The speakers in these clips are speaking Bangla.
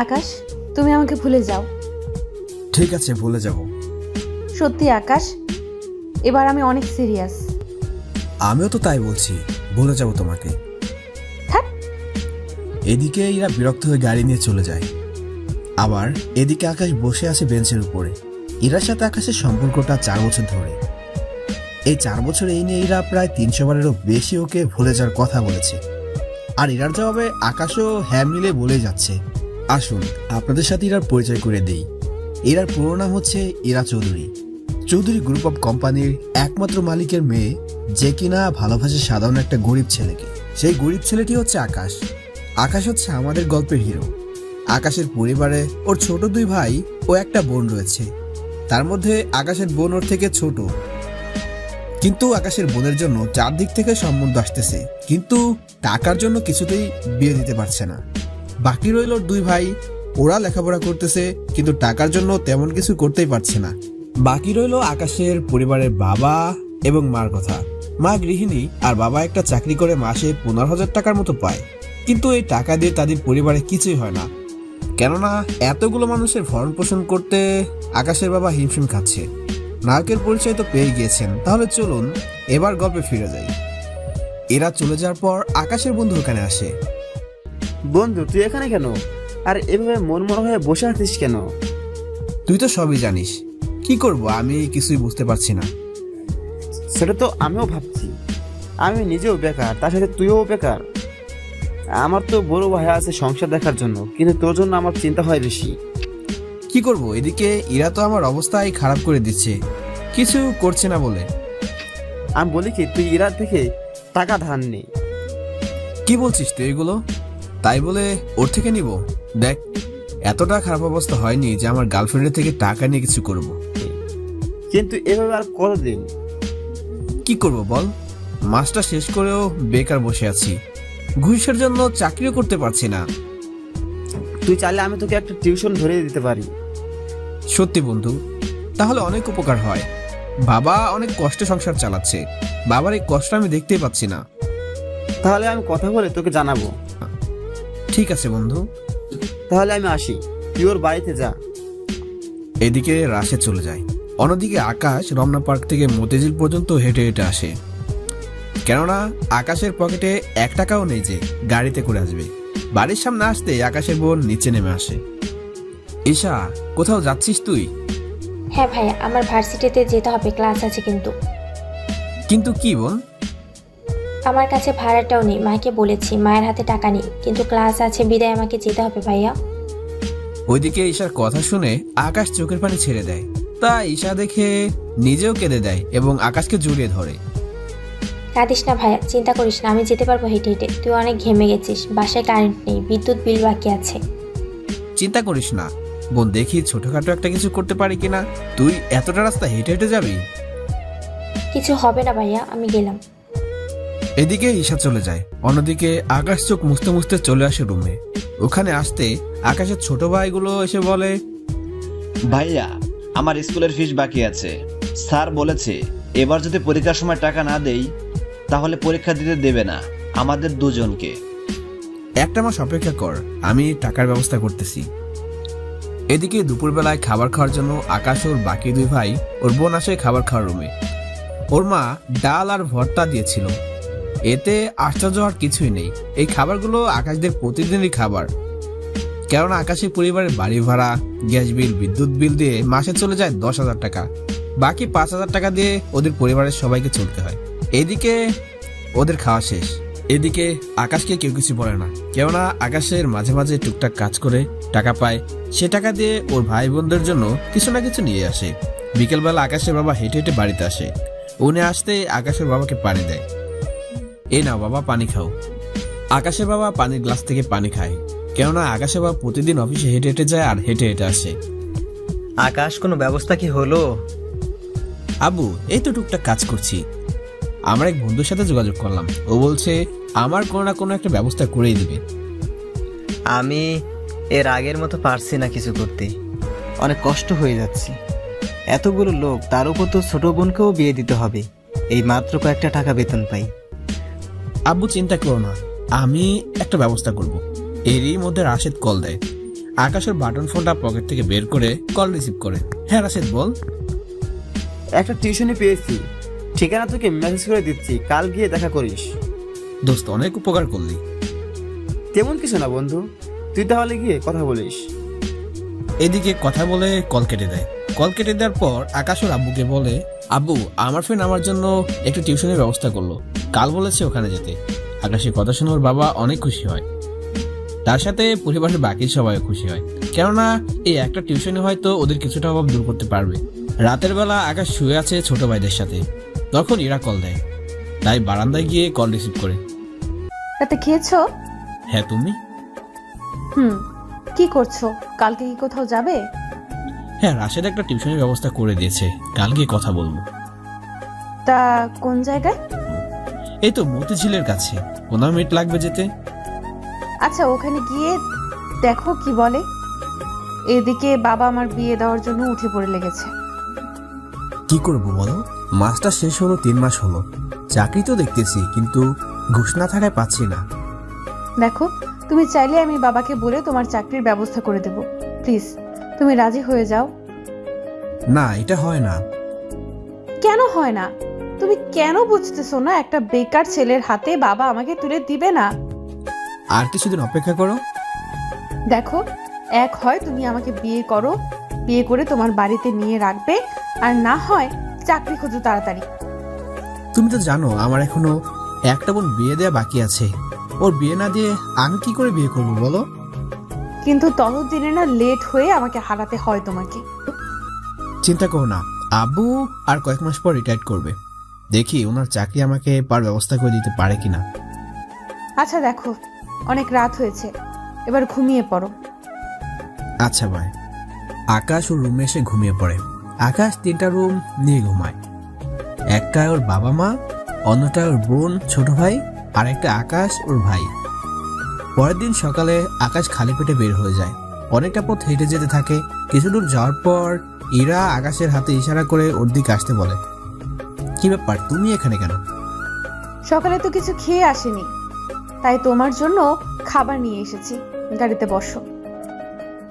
আকাশ, তুমি আমাকে ভুলে যাও। ঠিক আছে, ভুলে যাব। সত্যি আকাশ, এবার আমি অনেক সিরিয়াস। আমিও তো তাই বলছি, ভুলে যাব তোমাকে। এদিকে এরা বিরক্ত হয়ে গাড়ি নিয়ে চলে যায়। আবার এদিকে আকাশ বসে আছে বেঞ্চের উপরে। ইরার সাথে আকাশের সম্পর্কটা 4 বছর ধরে। এই 4 বছর এই নিয়ে ইরা প্রায় 300 বারেরও বেশি ওকে ভুলে যাওয়ার কথা বলেছে। আর ইরার জবাবে আকাশও হ্যাঁ মিলে বলে যাচ্ছে। আসুন আপনাদের সাথে ইরার পরিচয় করে দেই। ইরার পুরো নাম হচ্ছে ইরা চৌধুরী। চৌধুরী গ্রুপ অফ কোম্পানির একমাত্র মালিকের মেয়ে, যে কিনা ভালোবাসে সাধারণ একটা গরিব ছেলেকে। সেই গরিব ছেলেটি হচ্ছে আকাশ। আকাশ হচ্ছে আমাদের গল্পের হিরো। আকাশের পরিবারে ওর ছোট 2 ভাই ও একটা বোন রয়েছে। তার মধ্যে আকাশের বোন ওর থেকে ছোট, কিন্তু আকাশের বোনের জন্য 4 দিক থেকে সম্বন্ধ আসতেছে, কিন্তু টাকার জন্য কিছুতেই বিয়ে দিতে পারছে না। বাকি রইল 2 ভাই, ওরা লেখাপড়া করতেছে, কিন্তু টাকার জন্য তেমন কিছু করতেই পারছে না। বাকি রইল আকাশের পরিবারের বাবা এবং মার কথা। মা গৃহিণী আর বাবা একটা চাকরি করে মাসে 15,000 টাকার মতো পায়, কিন্তু এই টাকা দিয়ে তাদের পরিবারে কিছুই হয় না। কেননা এতগুলো মানুষের ভরণ পোষণ করতে আকাশের বাবা হিমশিম খাচ্ছে। নায়কের পরিচয় তো পেয়ে গিয়েছেন, তাহলে চলুন এবার গল্পে ফিরে যাই। এরা চলে যাওয়ার পর আকাশের বন্ধু ওখানে আসে। বন্ধু, তুই এখানে কেন? আর এভাবে মনমরা হয়ে বসে আছিস কেন? তুই তো সবই জানিস, কি করব আমি কিছুই বুঝতে পারছি না। সেটা তো আমিও ভাবছি। আমি নিজেও বেকার, তার সাথে তুইও বেকার। আমার তো বড় ভাই আছে সংসার দেখার জন্য, কিন্তু তোর জন্য আমার চিন্তা হয় বেশি। কি করব, এদিকে ইরা তো আমার অবস্থাই খারাপ করে দিচ্ছে, কিছু করছে না বলে। আমি বলি কি, তুই ইরার থেকে টাকা ধার নে। কি বলছিস তুই এগুলো? তাই বলে ওর থেকে নিব? দেখ, এতটা খারাপ অবস্থা হয়নি যে আমার গার্লফ্রেন্ডের থেকে টাকা নিয়ে কিছু করব। কিন্তু এভাবে আর কতদিন? কি করব বল, মাসটা শেষ করেও বেকার বসে আছি, ঘুষের জন্য চাকরিও করতে পারছি না। তুই চাইলে আমি তোকে একটা টিউশন ধরে দিতে পারি। সত্যি বন্ধু, তাহলে অনেক উপকার হয়। বাবা অনেক কষ্টে সংসার চালাচ্ছে, বাবার এই কষ্ট আমি দেখতেই পাচ্ছি না। তাহলে আমি কথা বলে তোকে জানাবো। ঠিক আছে বন্ধু, তাহলে আমি আসি, তুই ওর বাড়িতে যা। এদিকে রাশে চলে যায়। অন্যদিকে আকাশ রমনা পার্ক থেকে মতিঝিল পর্যন্ত হেঁটে হেঁটে আসে, কেননা আকাশের পকেটে 1 টাকাও নেই যে গাড়িতে করে আসবে। বাড়ির সামনে আসতে আকাশের বোন নিচে নেমে আসে। ঈশা, কোথাও যাচ্ছিস তুই? হ্যাঁ ভাই, আমার ভার্সিটিতে যেতে হবে, ক্লাস আছে। কিন্তু কি বোন? আমার কাছে ভাড়াটাও নেই, মাকে বলেছি, মায়ের হাতে টাকা নেই, কিন্তু ক্লাস আছে বিদায় আমাকে যেতে হবে ভাইয়া। ওইদিকে ঈশার কথা শুনে আকাশ চোখের পানি ছেড়ে দেয়। তা ঈশা দেখে নিজেও কেঁদে দেয় এবং আকাশকে জড়িয়ে ধরে। কাঁদিস না ভাইয়া, চিন্তা করিস না, আমি যেতে পারবো হেঁটে হেঁটে। তুই অনেক ঘেমে গেছিস, বাসায় কারেন্ট নেই, বিদ্যুৎ বিল বাকি আছে। চিন্তা করিস না বোন, দেখি ছোটখাটো একটা কিছু করতে পারি কিনা। তুই এতটা রাস্তা হেঁটে হেঁটে যাবি? কিছু হবে না ভাইয়া, আমি গেলাম। এদিকে ঈশা চলে যায়। অন্যদিকে আকাশ চোখ মুছতে মুছতে চলে আসে রুমে। ওখানে আসতে আকাশের ছোট ভাইগুলো এসে বলে, ভাইয়া, আমার স্কুলের ফিস বাকি আছে। স্যার বলেছে এবার যদি পরীক্ষার সময় টাকা না দেই তাহলে পরীক্ষা দিতে দেবে না আমাদের দুজনকে। একটা মাস অপেক্ষা কর, আমি টাকার ব্যবস্থা করতেছি। এদিকে দুপুরবেলায় খাবার খাওয়ার জন্য আকাশ ওর বাকি 2 ভাই ওর বোন আসে খাবার খাওয়ার রুমে। ওর মা ডাল আর ভর্তা দিয়েছিল, এতে আশ্চর্য হওয়ার কিছুই নেই। এই খাবারগুলো আকাশদের প্রতিদিনই খাবার, কেননা আকাশের পরিবারের বাড়ি ভাড়া, গ্যাস বিল, বিদ্যুৎ বিল দিয়ে মাসে চলে যায় 10,000 টাকা। বাকি 5,000 টাকা দিয়ে ওদের পরিবারের সবাইকে চলতে হয়। এদিকে ওদের খাওয়া শেষ। এদিকে আকাশকে কেউ কিছু বলে না, কেননা আকাশের মাঝে মাঝে টুকটাক কাজ করে টাকা পায়। সে টাকা দিয়ে ওর ভাই বোনদের জন্য কিছু না কিছু নিয়ে আসে। বিকেলবেলা আকাশের বাবা হেঁটে হেঁটে বাড়িতে আসে। উনি আসতে আকাশের বাবাকে পানি দেয়। এই নাও বাবা, পানি খাও। আকাশের বাবা পানির গ্লাস থেকে পানি খায়, কেননা আকাশের বাবা প্রতিদিন অফিসে হেঁটে হেঁটে যায় আর হেঁটে হেঁটে আসে। আকাশ, কোনো ব্যবস্থা কি হলো? আবু, এই তো টুকটাক কাজ করছি। আমার এক বন্ধুর সাথে যোগাযোগ করলাম, ও বলছে আমার কোনো না কোনো একটা ব্যবস্থা করেই দিবে। আমি এর আগের মতো পারছি না কিছু করতে, অনেক কষ্ট হয়ে যাচ্ছে। এতগুলো লোক, তার উপর তো ছোট বোনকেও বিয়ে দিতে হবে। এই মাত্র কয়েকটা টাকা বেতন পাই। আব্বু চিন্তা করো না, আমি একটা ব্যবস্থা করব। এরই মধ্যে রাশেদ কল দেয়। আকাশ ওর বাটন ফোনটা পকেট থেকে বের করে কল রিসিভ করে। হ্যাঁ রাশেদ বল। একটা টিউশনি পেয়েছি, ঠিকানা তোকে মেসেজ করে দিচ্ছি, কাল গিয়ে দেখা করিস। দোস্ত অনেক উপকার করলি। তেমন কিছু না বন্ধু, তুই তাহলে গিয়ে কথা বলিস। এদিকে কথা বলে কল কেটে দেয়। কল কেটে দেওয়ার পর আকাশ ওর আব্বুকে বলে, আব্বু আমার ফ্রেন্ড আমার জন্য একটু টিউশনের ব্যবস্থা করলো, কাল বলেছে ওখানে যেতে। আকাশের কথা শুনে ওর বাবা অনেক খুশি হয়, তার সাথে পরিবারের বাকি সবাই খুশি হয়, কেননা এই একটা টিউশনে হয়তো ওদের কিছুটা অভাব দূর করতে পারবে। রাতের বেলা আকাশ শুয়ে আছে ছোট ভাইদের সাথে, তখন ইরা কল দেয়, তাই বারান্দায় গিয়ে কল রিসিভ করে। রাতে খেয়েছো? হ্যাঁ তুমি? কি করছো? কালকে কি কোথাও যাবে? হ্যাঁ রাশেদ একটা টিউশনের ব্যবস্থা করে দিয়েছে, কাল গিয়ে কথা বলবো। তা কোন জায়গায়? এই তো মতিঝিলের কাছে, 15 মিনিট লাগবে যেতে। আচ্ছা ওখানে গিয়ে দেখো কি বলে। এদিকে বাবা আমার বিয়ে দেওয়ার জন্য উঠে পড়ে লেগেছে। কি করবো বলো, মাসটা শেষ হলো 3 মাস হলো, চাকরি তো দেখতেছি কিন্তু ঘুষ না থাকায় পাচ্ছি না। দেখো তুমি চাইলে আমি বাবাকে বলে তোমার চাকরির ব্যবস্থা করে দেব, প্লিজ তুমি রাজি হয়ে যাও। না এটা হয় না। কেন হয় না? তুমি কেন বুঝতেছো না? একটা বেকার ছেলের হাতে বাবা আমাকে তুলে দিবে না। আর কিছুদিন অপেক্ষা করো। দেখো এক হয় তুমি আমাকে বিয়ে করো, বিয়ে করে তোমার বাড়িতে নিয়ে রাখবে, আর না হয় চাকরি খোঁজো তাড়াতাড়ি। তুমি তো জানো আমার এখনো একটা বোন বিয়ে দেওয়া বাকি আছে, ওর বিয়ে না দিয়ে আমি কি করে বিয়ে করবো বলো? কিন্তু ততদিনে না লেট হয়ে আমাকে হারাতে হয় তোমাকে। চিন্তা করো না, আব্বু আর কয়েক মাস পর রিটায়ার করবে, দেখি ওনার চাকরি আমাকে পার ব্যবস্থা করে দিতে পারে কিনা। আচ্ছা দেখো অনেক রাত হয়েছে, এবার ঘুমিয়ে পড়ো। আচ্ছা ভাই। আকাশ ওর রুমে এসে ঘুমিয়ে পড়ে। আকাশ 3টা রুম নিয়ে ঘুমায়, একটায় ওর বাবা মা, অন্যটায় ওর বোন ছোট ভাই, আর একটা আকাশ ওর ভাই। পরের দিন সকালে আকাশ খালি পেটে বের হয়ে যায়, অনেকটা পথ হেঁটে যেতে থাকে। কিছু দূর যাওয়ার পর ইরা আকাশের হাতে ইশারা করে ওর দিকে আসতে বলে। কি ব্যাপার, তুমি এখানে কেন? সকালে তো কিছু খেয়ে আসেনি, তাই তোমার জন্য খাবার নিয়ে এসেছি, গাড়িতে বসো।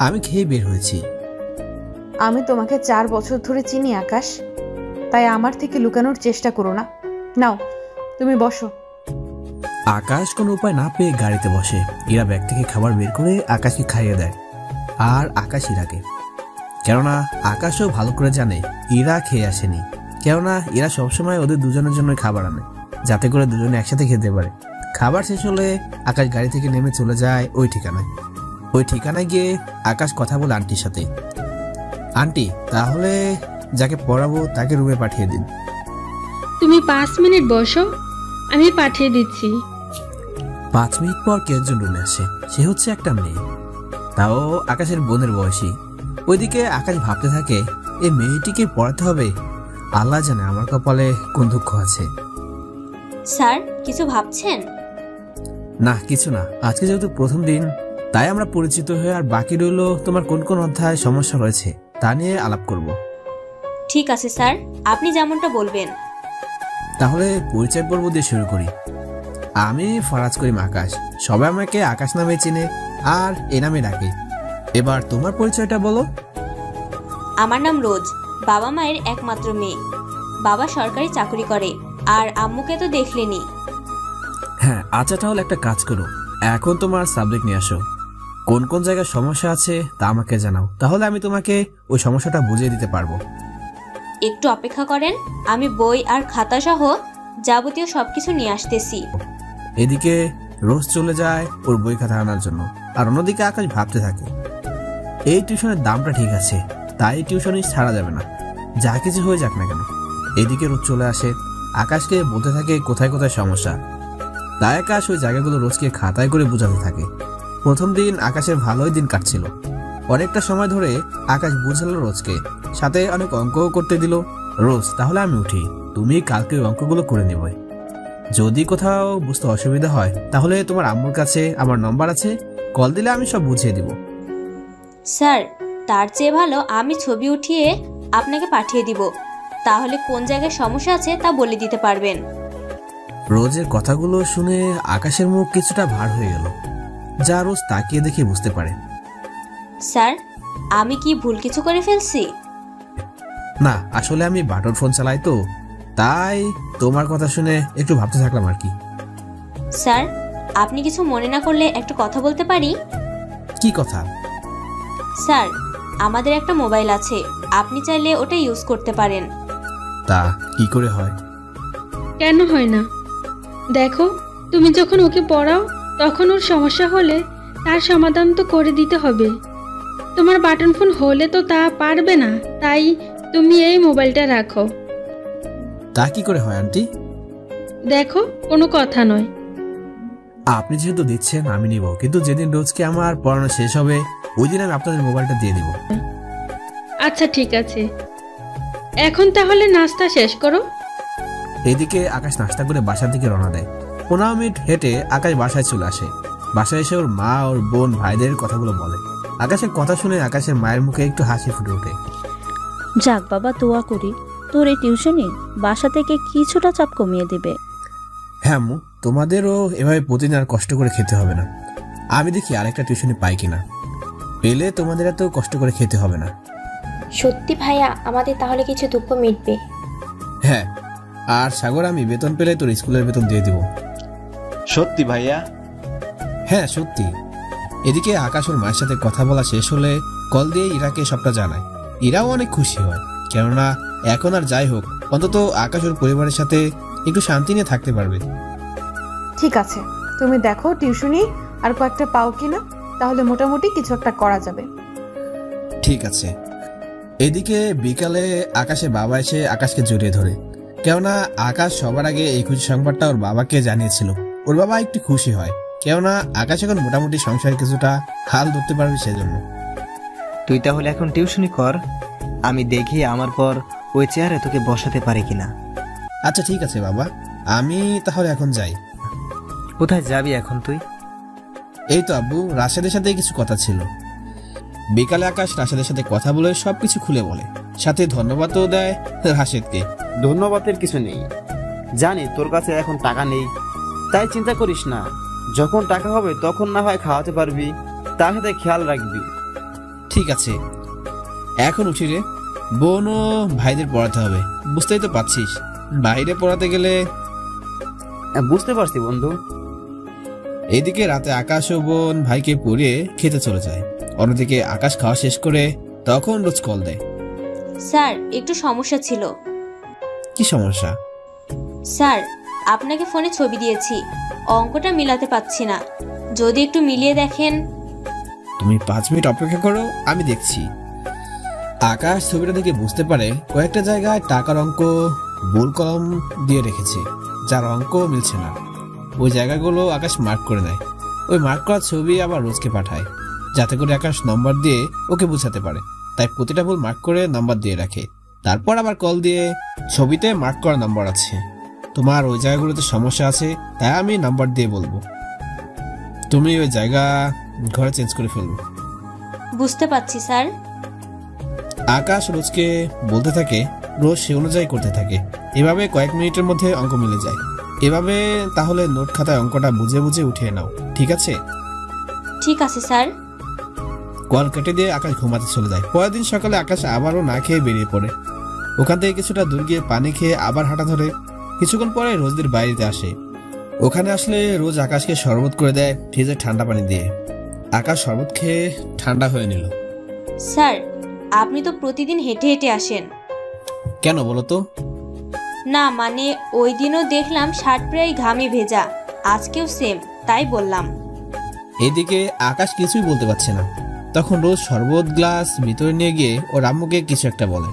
আমি খেয়ে বের হয়েছি। আমি তোমাকে 4 বছর ধরে চিনি আকাশ, তাই আমার থেকে লুকানোর চেষ্টা করো না। নাও তুমি বসো। আকাশ কোনো উপায় না পেয়ে গাড়িতে বসে। ইরা ব্যাগ থেকে খাবার বের করে আকাশকে খাইয়ে দেয়, আর আকাশ ইরাকে। কেননা আকাশও ভালো করে জানে ইরা খেয়ে আসেনি, কেননা ইরা সবসময় ওদের দুজনের জন্য খাবার আনে, যাতে করে দুজনে একসাথে খেতে পারে। খাবার শেষ হলে আকাশ গাড়ি থেকে নেমে চলে যায় ওই ঠিকানায়। ওই ঠিকানায় গিয়ে আকাশ কথা বলে আন্টির সাথে। আন্টি, তাহলে যাকে পড়াবো তাকে রুমে পাঠিয়ে দিন। তুমি 5 মিনিট বসো, আমি পাঠিয়ে দিচ্ছি। 5 মিনিট পর কে একজন রুমে আসে, সে হচ্ছে একটা মেয়ে, তাও আকাশের বোনের বয়সী। ওইদিকে আকাশ ভাবতে থাকে এই মেয়েটিকে পড়াতে হবে, আল্লাহ জানে আমার কপালে কোন দুঃখ আছে। স্যার কিছু ভাবছেন? না কিছু না, আজকে যেহেতু প্রথম দিন তাই আমরা পরিচিত হয়ে, আর বাকি রইল তোমার কোন কোন অধ্যায় সমস্যা রয়েছে তা নিয়ে আলাপ করব। ঠিক আছে স্যার, আপনি যেমনটা বলবেন। তাহলে পরিচয় পর্ব দিয়ে শুরু করি। আমি ফরাজ করিম আকাশ, সবাই আমাকে আকাশ নামে চিনে আর এ নামে ডাকে। এবার তোমার পরিচয়টা বলো। আমার নাম রোজ, বাবা মায়ের একমাত্র মেয়ে। বাবা সরকারি চাকরি করে, আর আম্মুকে তো দেখলেনি। হ্যাঁ আচ্ছা, তাহলে একটা কাজ করো, এখন তোমার সাবজেক্ট নিয়ে আসো। কোন কোন জায়গায় সমস্যা আছে তা আমাকে জানাও, তাহলে আমি তোমাকে ওই সমস্যাটা বুঝিয়ে দিতে পারবো। একটু অপেক্ষা করেন, আমি বই আর খাতা সহ যাবতীয় সবকিছু নিয়ে আসতেছি। এদিকে রোজ চলে যায় ওর বই খাতা আনার জন্য, আর অন্যদিকে আকাশ ভাবতে থাকে এই টিউশনের দামটা ঠিক আছে, তাই টিউশনই ছাড়া যাবে না, যা কিছু হয়ে যাক না কেন। এদিকে রোজ চলে আসে, আকাশকে বলতে থাকে কোথায় কোথায় সমস্যা। তাই আকাশ ওই জায়গাগুলো রোজকে খাতায় করে বোঝাতে থাকে। প্রথম দিন আকাশের ভালোই দিন কাটছিল, অনেকটা সময় ধরে আকাশ বুঝালো রোজকে, সাথে অনেক অঙ্কও করতে দিল। রোজ, তাহলে আমি উঠি, তুমি কালকে ওই অঙ্কগুলো করে নিবে। যদি কোথাও বুঝতে অসুবিধা হয় তাহলে তোমার আম্মুর কাছে আমার নম্বর আছে, কল দিলে আমি সব বুঝিয়ে দিব। স্যার তার চেয়ে ভালো আমি ছবি উঠিয়ে আপনাকে পাঠিয়ে দিব, তাহলে কোন জায়গায় সমস্যা আছে তা বলে দিতে পারবেন। রোজের কথাগুলো শুনে আকাশের মুখ কিছুটা ভার হয়ে গেল, যা রোজ তাকিয়ে দেখে বুঝতে পারে। স্যার, আমি কি ভুল কিছু করে ফেলছি? না, আসলে আমি বাটন ফোন চালাই তো, তাই তোমার কথা শুনে একটু ভাবতে থাকলাম আর কি। স্যার, আপনি কিছু মনে না করলে একটা কথা বলতে পারি? কি কথা? স্যার, আমাদের একটা মোবাইল আছে, আপনি চাইলে ওটা ইউজ করতে পারেন। তা কি করে হয়? কেন হয় না? দেখো, তুমি যখন ওকে পড়াও তখন ওর সমস্যা হলে তার সমাধান তো করে দিতে হবে। তোমার বাটন ফোন হলে তো তা পারবে না, তাই তুমি এই মোবাইলটা রাখো। তা কি করে হয় আন্টি? দেখো, কোনো কথা নয়। আপনি যেহেতু দিচ্ছেন আমি নিব, কিন্তু যেদিন রোজকে আমার পড়ানো শেষ হবে ওই দিন আমি আপনাদের মোবাইলটা দিয়ে দিব। আচ্ছা ঠিক আছে, এখন তাহলে নাস্তা শেষ করো। এদিকে আকাশ নাস্তা করে বাসার দিকে রওনা দেয়। 15 মিনিট হেঁটে আকাশ বাসায় চলে আসে। বাসায় এসে ওর মা, ওর বোন, ভাইদের কথাগুলো বলে। আকাশের কথা শুনে আকাশের মায়ের মুখে একটু হাসি ফুটে ওঠে। যাক বাবা, দোয়া করি তোর এই টিউশনি বাসা থেকে কিছুটা চাপ কমিয়ে দেবে। হ্যাঁ আম্মু, তোমাদেরও এভাবে প্রতিদিন আর কষ্ট করে খেতে হবে না। আমি দেখি আরেকটা টিউশনি পাই কিনা, পেলে তোমাদের এত কষ্ট করে খেতে হবে না। সত্যি ভাইয়া, আমাদের তাহলে কিছু দুঃখ মিটবে। হ্যাঁ, আর সাগর, আমি বেতন পেলে তোর স্কুলের বেতন দিয়ে দিব। সত্যি ভাইয়া? হ্যাঁ সত্যি। এদিকে আকাশ ওর মায়ের সাথে কথা বলা শেষ হলে কল দিয়ে ইরাকে সবটা জানায়। ইরাও অনেক খুশি হয়, কেননা এখন আর যাই হোক অন্তত আকাশ ওর পরিবারের সাথে একটু শান্তি নিয়ে থাকতে পারবে। ঠিক আছে, তুমি দেখো টিউশনি আর কয়েকটা পাও কিনা, তাহলে মোটামুটি কিছু একটা করা যাবে। ঠিক আছে। এদিকে বিকালে আকাশের বাবা এসে আকাশকে জড়িয়ে ধরে, কেননা আকাশ সবার আগে এই খুশি সংবাদটা ওর বাবাকে জানিয়েছিল। ওর বাবা একটু খুশি হয়, কেননা আকাশ এখন মোটামুটি সংসারে কিছুটা হাল ধরতে পারবে সেজন্য। তুই তাহলে এখন টিউশনি কর, আমি দেখি আমার পর ওই চেয়ারে তোকে বসাতে পারি কিনা। আচ্ছা ঠিক আছে বাবা, আমি তাহলে এখন যাই। কোথায় যাবি এখন তুই? এই তো আব্বু, রাশেদের সাথে কিছু কথা ছিল। বিকালে আকাশ রাশেদের সাথে কথা বলে সবকিছু খুলে বলে, সাথে ধন্যবাদও দেয় রাশেদকে। ধন্যবাদের কিছু নেই, জানি তোর কাছে এখন টাকা নেই, তাই চিন্তা করিস না। যখন টাকা হবে তখন না হয় খাওয়াতে পারবি, তার সাথে খেয়াল রাখবি। ঠিক আছে, এখন উঠি রে। বোন ও ভাইদের পড়াতে হবে, বুঝতেই তো পারছিস, বাইরে পড়াতে গেলে। বুঝতে পারছি বন্ধু। এদিকে রাতে আকাশ ও বোন ভাইকে পড়িয়ে খেতে চলে যায়। অন্যদিকে আকাশ খাওয়া শেষ করে তখন রোজ কল দেয়। স্যার, একটু সমস্যা ছিল। কি সমস্যা? স্যার, আপনাকে ফোনে ছবি দিয়েছি, অঙ্কটা মিলাতে পারছি না, যদি একটু মিলিয়ে দেখেন। তুমি 5 মিনিট অপেক্ষা করো, আমি দেখছি। আকাশ ছবিটা দেখে বুঝতে পারে কয়েকটা জায়গায় টাকার অঙ্ক ভুল কলম দিয়ে রেখেছে, যার অঙ্ক মিলছে না। ওই জায়গাগুলো আকাশ মার্ক করে নেয়। ওই মার্ক করা ছবি আবার রোজকে পাঠায়, যাতে করে আকাশ নম্বর দিয়ে ওকে বুঝাতে পারে। তাই প্রতিটা ভুল মার্ক করে নাম্বার দিয়ে রাখে। তারপর আবার কল দিয়ে, ছবিতে মার্ক করা নাম্বার আছে, তোমার ওই জায়গাগুলোতে সমস্যা আছে, তাই আমি নাম্বার দিয়ে বলবো, তুমি ওই জায়গা ঘরে চেঞ্জ করে ফেলবো। বুঝতে পারছি স্যার। আকাশ রোজকে বলতে থাকে, রোজ সে অনুযায়ী করতে থাকে। এভাবে কয়েক মিনিটের মধ্যে অঙ্ক মিলে যায়। এভাবে তাহলে নোট খাতায় অঙ্কটা বুঝে বুঝে উঠিয়ে নাও, ঠিক আছে? ঠিক আছে স্যার। কল কেটে দিয়ে আকাশ ঘুমাতে চলে যায়। পরের দিন সকালে আকাশ আবারও না খেয়ে বেরিয়ে পড়ে। ওখান থেকে কিছুটা দূর গিয়ে পানি খেয়ে আবার হাঁটা ধরে। কিছুক্ষণ পরে রোজদের বাড়িতে আসে। ওখানে আসলে রোজ আকাশকে শরবত করে দেয় ফ্রিজে ঠান্ডা পানি দিয়ে। আকাশ শরবত খেয়ে ঠান্ডা হয়ে নিল। স্যার, আপনি তো প্রতিদিন হেঁটে হেঁটে আসেন। কেন বলো তো? না মানে ওই দিনও দেখলাম শার্ট প্রায় ঘামে ভেজা, আজকেও সেম, তাই বললাম। এদিকে আকাশ কিছুই বলতে পারছে না। তখন রোজ শরবত গ্লাস ভিতরে নিয়ে গিয়ে ওর আম্মুকে কিছু একটা বলে।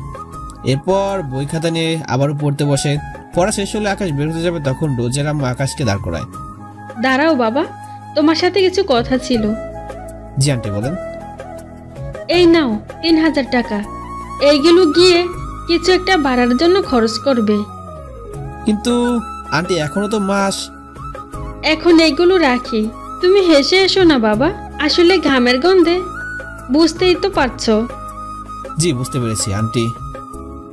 এরপর বই খাতা নিয়ে আবারও পড়তে বসে। পড়া শেষ হলে আকাশ বের হতে যাবে, তখন রোজের আম্মু আকাশকে দাঁড় করায়। দাঁড়াও বাবা, তোমার সাথে কিছু কথা ছিল। জি আন্টি বলেন। এই নাও 3000 টাকা, এইগুলো গিয়ে কিছু একটা বাড়ার জন্য খরচ করবে। কিন্তু আন্টি এখনো তো মাস। এখন এইগুলো রাখি, তুমি হেসে এসো না বাবা, আসলে ঘামের গন্ধে, বুঝতেই তো পারছো। জি বুঝতে পেরেছি আন্টি।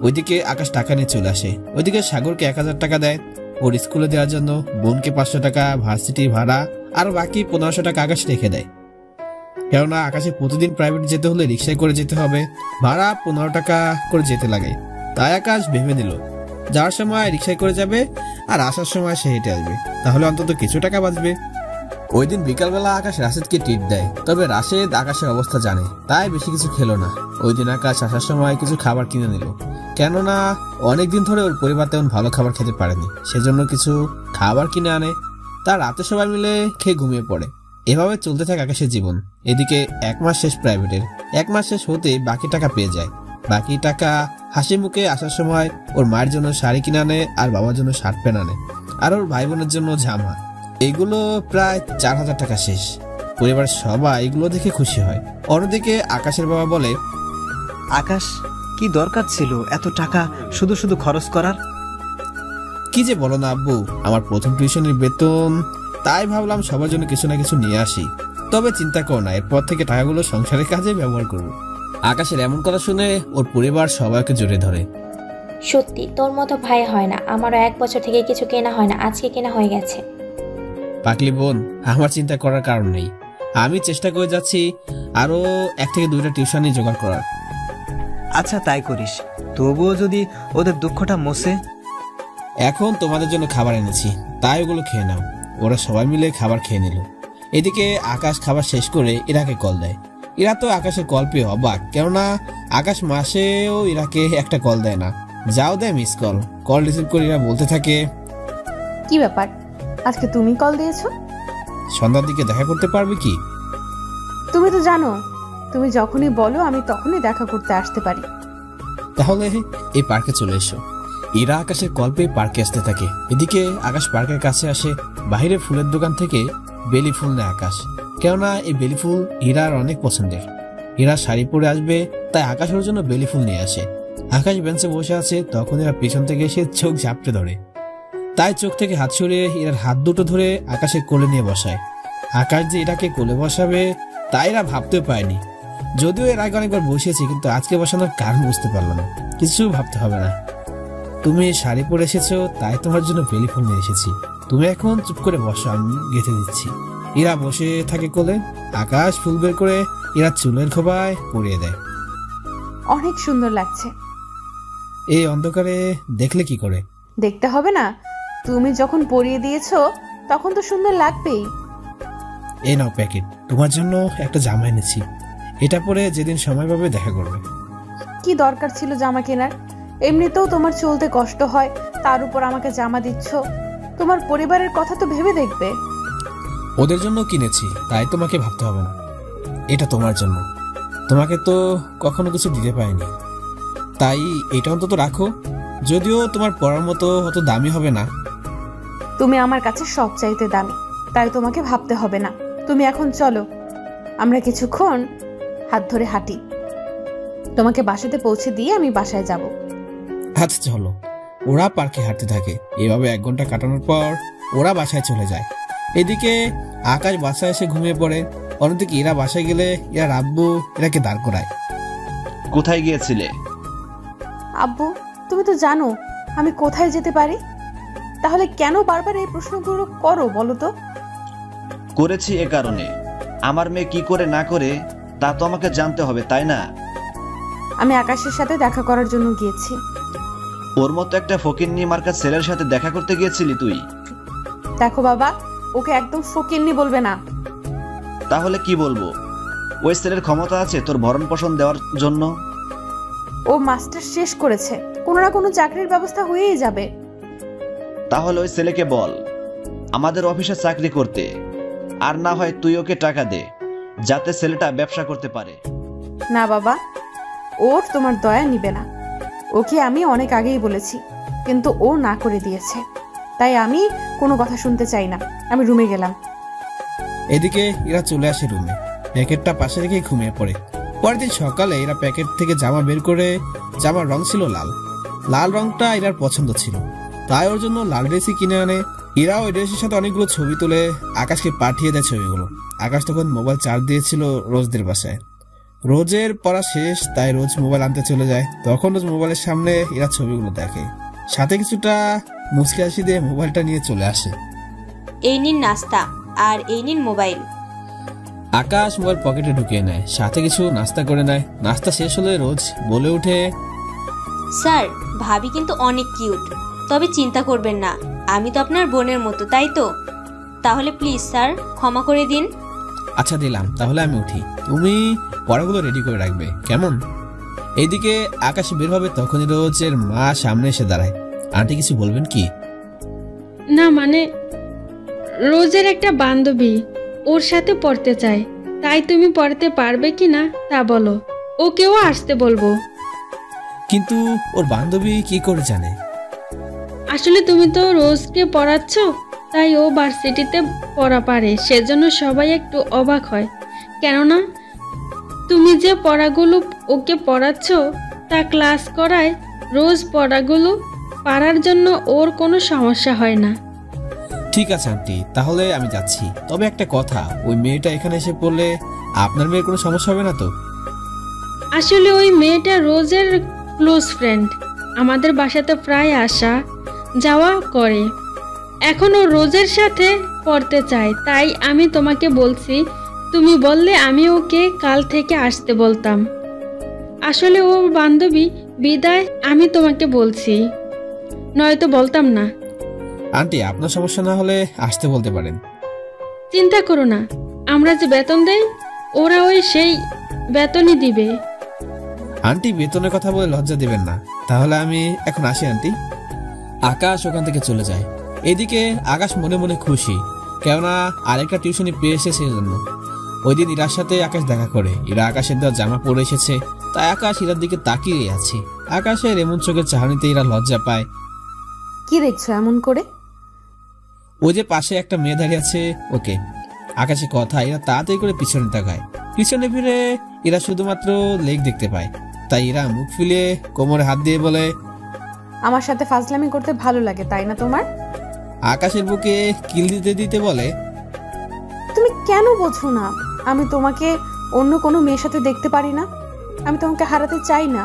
ওইদিকে আকাশ টাকা নিয়ে চলে আসে। ওইদিকে সাগরকে 1000 টাকা দেয় ওর স্কুলে দেওয়ার জন্য, বোনকে 500 টাকা ভার্সিটি ভাড়া, আর বাকি 1500 টাকা আকাশ রেখে দেয়। কেননা আকাশে প্রতিদিন প্রাইভেট যেতে হলে রিক্সায় করে যেতে হবে, ভাড়া 15 টাকা করে যেতে লাগে। তাই আকাশ ভেবে নিল যাওয়ার সময় রিক্সায় করে যাবে আর আসার সময় সে হেঁটে আসবে, তাহলে অন্তত কিছু টাকা বাঁচবে। ওই দিন বিকালবেলা আকাশ রাশেদকে ট্রিট দেয়, তবে রাশেদ আকাশের অবস্থা জানে, তাই বেশি কিছু খেলো না। ওই দিন আকাশ আসার সময় কিছু খাবার কিনে নিল, কেননা অনেকদিন ধরে ওর পরিবার তেমন ভালো খাবার খেতে পারেনি, সেজন্য কিছু খাবার কিনে আনে। তার রাতে সবাই মিলে খেয়ে ঘুমিয়ে পড়ে। এভাবে চলতে থাকে আকাশের জীবন। এদিকে 1 মাস শেষ প্রাইভেটের। 1 মাস শেষ হতে বাকি টাকা পেয়ে যায়। বাকি টাকা হাসি মুখে আসার সময় ওর মায়ের জন্য শাড়ি কিনে আনে, আর বাবার জন্য শার্ট প্যান্ট আনে, আর ওর ভাই বোনের জন্য জামা। এগুলো প্রায় 4000 টাকা শেষ। পরিবারের সবাই এগুলো দেখে খুশি হয়। অন্যদিকে আকাশের বাবা বলে, আকাশ, কি দরকার ছিল এত টাকা শুধু শুধু খরচ করার? কি যে বলো না আব্বু, আমার প্রথম টিউশনের বেতন, তাই ভাবলাম সবার জন্য কিছু না কিছু নিয়ে আসি। তবে চিন্তা করো না, এরপর থেকে টাকাগুলো সংসারের কাজে ব্যবহার করবো। আকাশের এমন কথা শুনে ওর পরিবার সবাইকে জড়িয়ে ধরে। সত্যি তোর মতো ভাই হয় না, আমারও 1 বছর থেকে কিছু কেনা হয় না, আজকে কেনা হয়ে গেছে। পাগলি বোন, আমার চিন্তা করার কারণ নেই। আমি চেষ্টা করে যাচ্ছি আরো 1 থেকে 2টা টিউশনই জোগাড় করার। আচ্ছা তাই করিস, তবুও যদি ওদের দুঃখটা মোছে। এখন তোমাদের জন্য খাবার এনেছি, তাই ওগুলো খেয়ে নাও। ওরা সবাই মিলে খাবার খেয়ে নিল। এদিকে আকাশ খাবার শেষ করে ইরাকে কল দেয়। ইরা তো আকাশের কল পেয়ে অবাক, কেননা আকাশ মাসেও ইরাকে একটা কল দেয় না, যাও দেয় মিস কল। কল রিসিভ করে ইরা বলতে থাকে, কি ব্যাপার, আজকে তুমি কল দিয়েছো? সন্ধ্যার দিকে দেখা করতে পারবে কি? তুমি তো জানো, তুমি যখনই বলো আমি তখনই দেখা করতে আসতে পারি। তাহলে এই পার্কে চলে এসো। ইরা আকাশের কল পেয়ে পার্কে আসতে থাকে। এদিকে আকাশ পার্কের কাছে আসে। বাইরে ফুলের দোকান থেকে বেলি ফুল নেয় আকাশ, কেননা এই বেলি ফুল ইরার অনেক পছন্দের। ইরা শাড়ি পরে আসবে, তাই আকাশ ওর জন্য বেলি ফুল নিয়ে আসে। আকাশ বেঞ্চে বসে আছে, তখন এরা পেছন থেকে এসে চোখ ঝাপটে ধরে, তাই চোখ থেকে হাত সরিয়ে ইরার হাত দুটো ধরে আকাশের কোলে নিয়ে বসায়। আকাশ যে এটাকে কোলে বসাবে তাই এরা ভাবতেও পায়নি। যদিও এর আগে অনেকবার বসিয়েছি, কিন্তু আজকে বসানোর কারণ বুঝতে পারলো না। কিছু ভাবতে হবে না, তুমি শাড়ি পরে এসেছো, তাই তোমার জন্য বেলি ফুল নিয়ে এসেছি। তুমি এখন চুপ করে বসো, আমি গেঁথে দিচ্ছি। ইরা বসে থাকে কোলে। আকাশ ফুল বের করে ইরা চুলের খোপায় পরিয়ে দেয়। অনেক সুন্দর লাগছে। এই অন্ধকারে দেখলে কি করে? দেখতে হবে না, তুমি যখন পরিয়ে দিয়েছো তখন তো সুন্দর লাগবেই। এই নাও প্যাকেট, তোমার জন্য একটা জামা এনেছি। এটা পরে যেদিন সময় পাবে দেখা করবে। কি দরকার ছিল জামা কেনার? এমনিতেও তোমার চলতে কষ্ট হয়, তার উপর আমাকে জামা দিচ্ছ। তোমার পরিবারের কথা তো ভেবে দেখবে। ওদের জন্য কিনেছি, তাই তোমাকে ভাবতে হবে না। এটা তোমার জন্য, তোমাকে তো কখনো কিছু দিতে পারিনি, তাই এটা অন্তত রাখো। যদিও তোমার পড়ার মতো অত দামি হবে না। তুমি আমার কাছে সব চাইতে দামি, তাই তোমাকে ভাবতে হবে না। তুমি এখন চলো, আমরা কিছুক্ষণ হাত ধরে হাঁটি। তোমাকে বাসাতে পৌঁছে দিয়ে আমি বাসায় যাব। আচ্ছা চলো। ওরা পার্কে হাঁটতে থাকে। এভাবে 1 ঘন্টা কাটানোর পর ওরা বাসায় চলে যায়। এদিকে আকাশ বাসায় এসে ঘুমিয়ে পড়ে। অন্যদিকে এরা বাসায় গেলে এরা আব্বু এরাকে দাঁড় করায়। কোথায় গিয়েছিলে? আব্বু, তুমি তো জানো আমি কোথায় যেতে পারি, তাহলে কেন বারবার এই প্রশ্নগুলো করো বলো তো? করেছি এ কারণে, আমার মেয়ে কি করে না করে তা তো আমাকে জানতে হবে, তাই না? আমি আকাশের সাথে দেখা করার জন্য গিয়েছি। ওর মতো একটা ফকিন্নি মার্কা ছেলের সাথে দেখা করতে গিয়েছিলি তুই? দেখো বাবা, ওকে একদম ফকিন্নি বলবে না। তাহলে কি বলবো? ওই ছেলের ক্ষমতা আছে তোর ভরণ পোষণ দেওয়ার জন্য? ও মাস্টার শেষ করেছে, কোনো না কোনো চাকরির ব্যবস্থা হয়েই যাবে। তাহলে ওই ছেলেকে বল আমাদের অফিসে চাকরি করতে, আর না হয় তুই ওকে টাকা দে, যাতে ছেলেটা ব্যবসা করতে পারে। না বাবা, ওর তোমার দয়া নিবে না। ওকে আমি অনেক আগেই বলেছি, কিন্তু ও না করে দিয়েছে, তাই আমি কোনো কথা শুনতে চাই না। আমি রুমে গেলাম। এদিকে এরা চলে আসে রুমে। প্যাকেটটা পাশে রেখে ঘুমিয়ে পড়ে। পরের দিন সকালে এরা প্যাকেট থেকে জামা বের করে, জামার রং ছিল লাল। লাল রংটা এরার পছন্দ ছিল, তাই ওর জন্য লাল ড্রেসই কিনে আনে। এরা ওই ড্রেসের সাথে অনেকগুলো ছবি তুলে আকাশকে পাঠিয়ে দেয় ছবিগুলো। আকাশ তখন মোবাইল চার্জ দিয়েছিল রোজদের বাসায়। রোজের পড়া শেষ, তাই রোজ মোবাইল আনতে চলে যায়। তখন রোজ মোবাইলের সামনে এরা ছবিগুলো দেখে, সাথে কিছুটা মুচকি হাসি দিয়ে মোবাইলটা নিয়ে চলে আসে। এই নিন নাস্তা, আর এই নিন মোবাইল। আকাশ মোবাইল পকেটে ঢুকিয়ে নেয়, সাথে কিছু নাস্তা করে নেয়। নাস্তা শেষ হলে রোজ বলে ওঠে, স্যার ভাবি কিন্তু অনেক কিউট, তবে চিন্তা করবেন না, আমি তো আপনার বোনের মতো, তাই তো? তাহলে প্লিজ স্যার ক্ষমা করে দিন। আচ্ছা দিলাম, তাহলে আমি উঠি। তুমি পড়াগুলো রেডি করে রাখবে, কেমন? এইদিকে আকাশ বের হবে, তখনই রোজের মা সামনে এসে দাঁড়ায়। আন্টি কিছু বলবেন কি? না মানে রোজের একটা বান্ধবী ওর সাথে পড়তে চায়, তাই তুমি পড়তে পারবে কি না তা বলো, ওকেও আসতে বলবো। কিন্তু ওর বান্ধবী কি করে জানে? আসলে তুমি তো রোজকে পড়াচ্ছ, তাই ও ভার্সিটিতে পড়া পারে, সেজন্য সবাই একটু অবাক হয়। কেননা তুমি যে পড়াগুলো ওকে পড়াচ্ছ তা ক্লাস করায়, রোজ পড়াগুলো পারার জন্য ওর কোনো সমস্যা হয় না। ঠিক আছে আন্টি, তাহলে আমি যাচ্ছি। তবে একটা কথা, ওই মেয়েটা এখানে এসে পড়লে আপনার মেয়ের কোনো সমস্যা হবে না তো? আসলে ওই মেয়েটা রোজের ক্লোজ ফ্রেন্ড, আমাদের বাসাতে প্রায় আসা যাওয়া করে। এখন ও রোজের সাথে পড়তে চায়, তাই আমি তোমাকে বলছি, তুমি বললে আমি ওকে কাল থেকে আসতে বলতাম। আসলে ও বান্ধবী, বিদায় আমি তোমাকে বলছি, নয়তো বলতাম না। আন্টি আপনার সমস্যা না হলে আসতে বলতে পারেন। চিন্তা করো না, আমরা যে বেতন দেই ওরা ওই সেই বেতনই দিবে। আন্টি বেতনের কথা বলে লজ্জা দিবেন না, তাহলে আমি এখন আসি আন্টি। আকাশ ওখান থেকে চলে যায়। এদিকে আকাশ মনে মনে খুশি, কেননা আরেকটা টিউশনি পেয়ে এসেছে সেজন্য। ওই দিন ইরার সাথে আকাশ দেখা করে, ইরা আকাশের দেওয়া জামা পরে এসেছে, তাই আকাশ ইরার দিকে তাকিয়ে আছে। আকাশের এমন চোখের চাহনিতে ইরা লজ্জা পায়। কি দেখছো এমন করে? ওই যে পাশে একটা মেয়ে দাঁড়িয়ে আছে, ওকে। আকাশের কথা ইরা তাড়াতাড়ি করে পিছনে তাকায়। পিছনে ফিরে ইরা শুধুমাত্র লেগ দেখতে পায়, তাই ইরা মুখ ফুলিয়ে কোমরে হাত দিয়ে বলে, আমার সাথে ফাজলামি করতে ভালো লাগে তাই না তোমার? আকাশের বুকে কিল দিতে দিতে বলে, তুমি কেন বোঝো না আমি তোমাকে অন্য কোনো মেয়ের সাথে দেখতে পারি না? আমি তোমাকে হারাতে চাই না।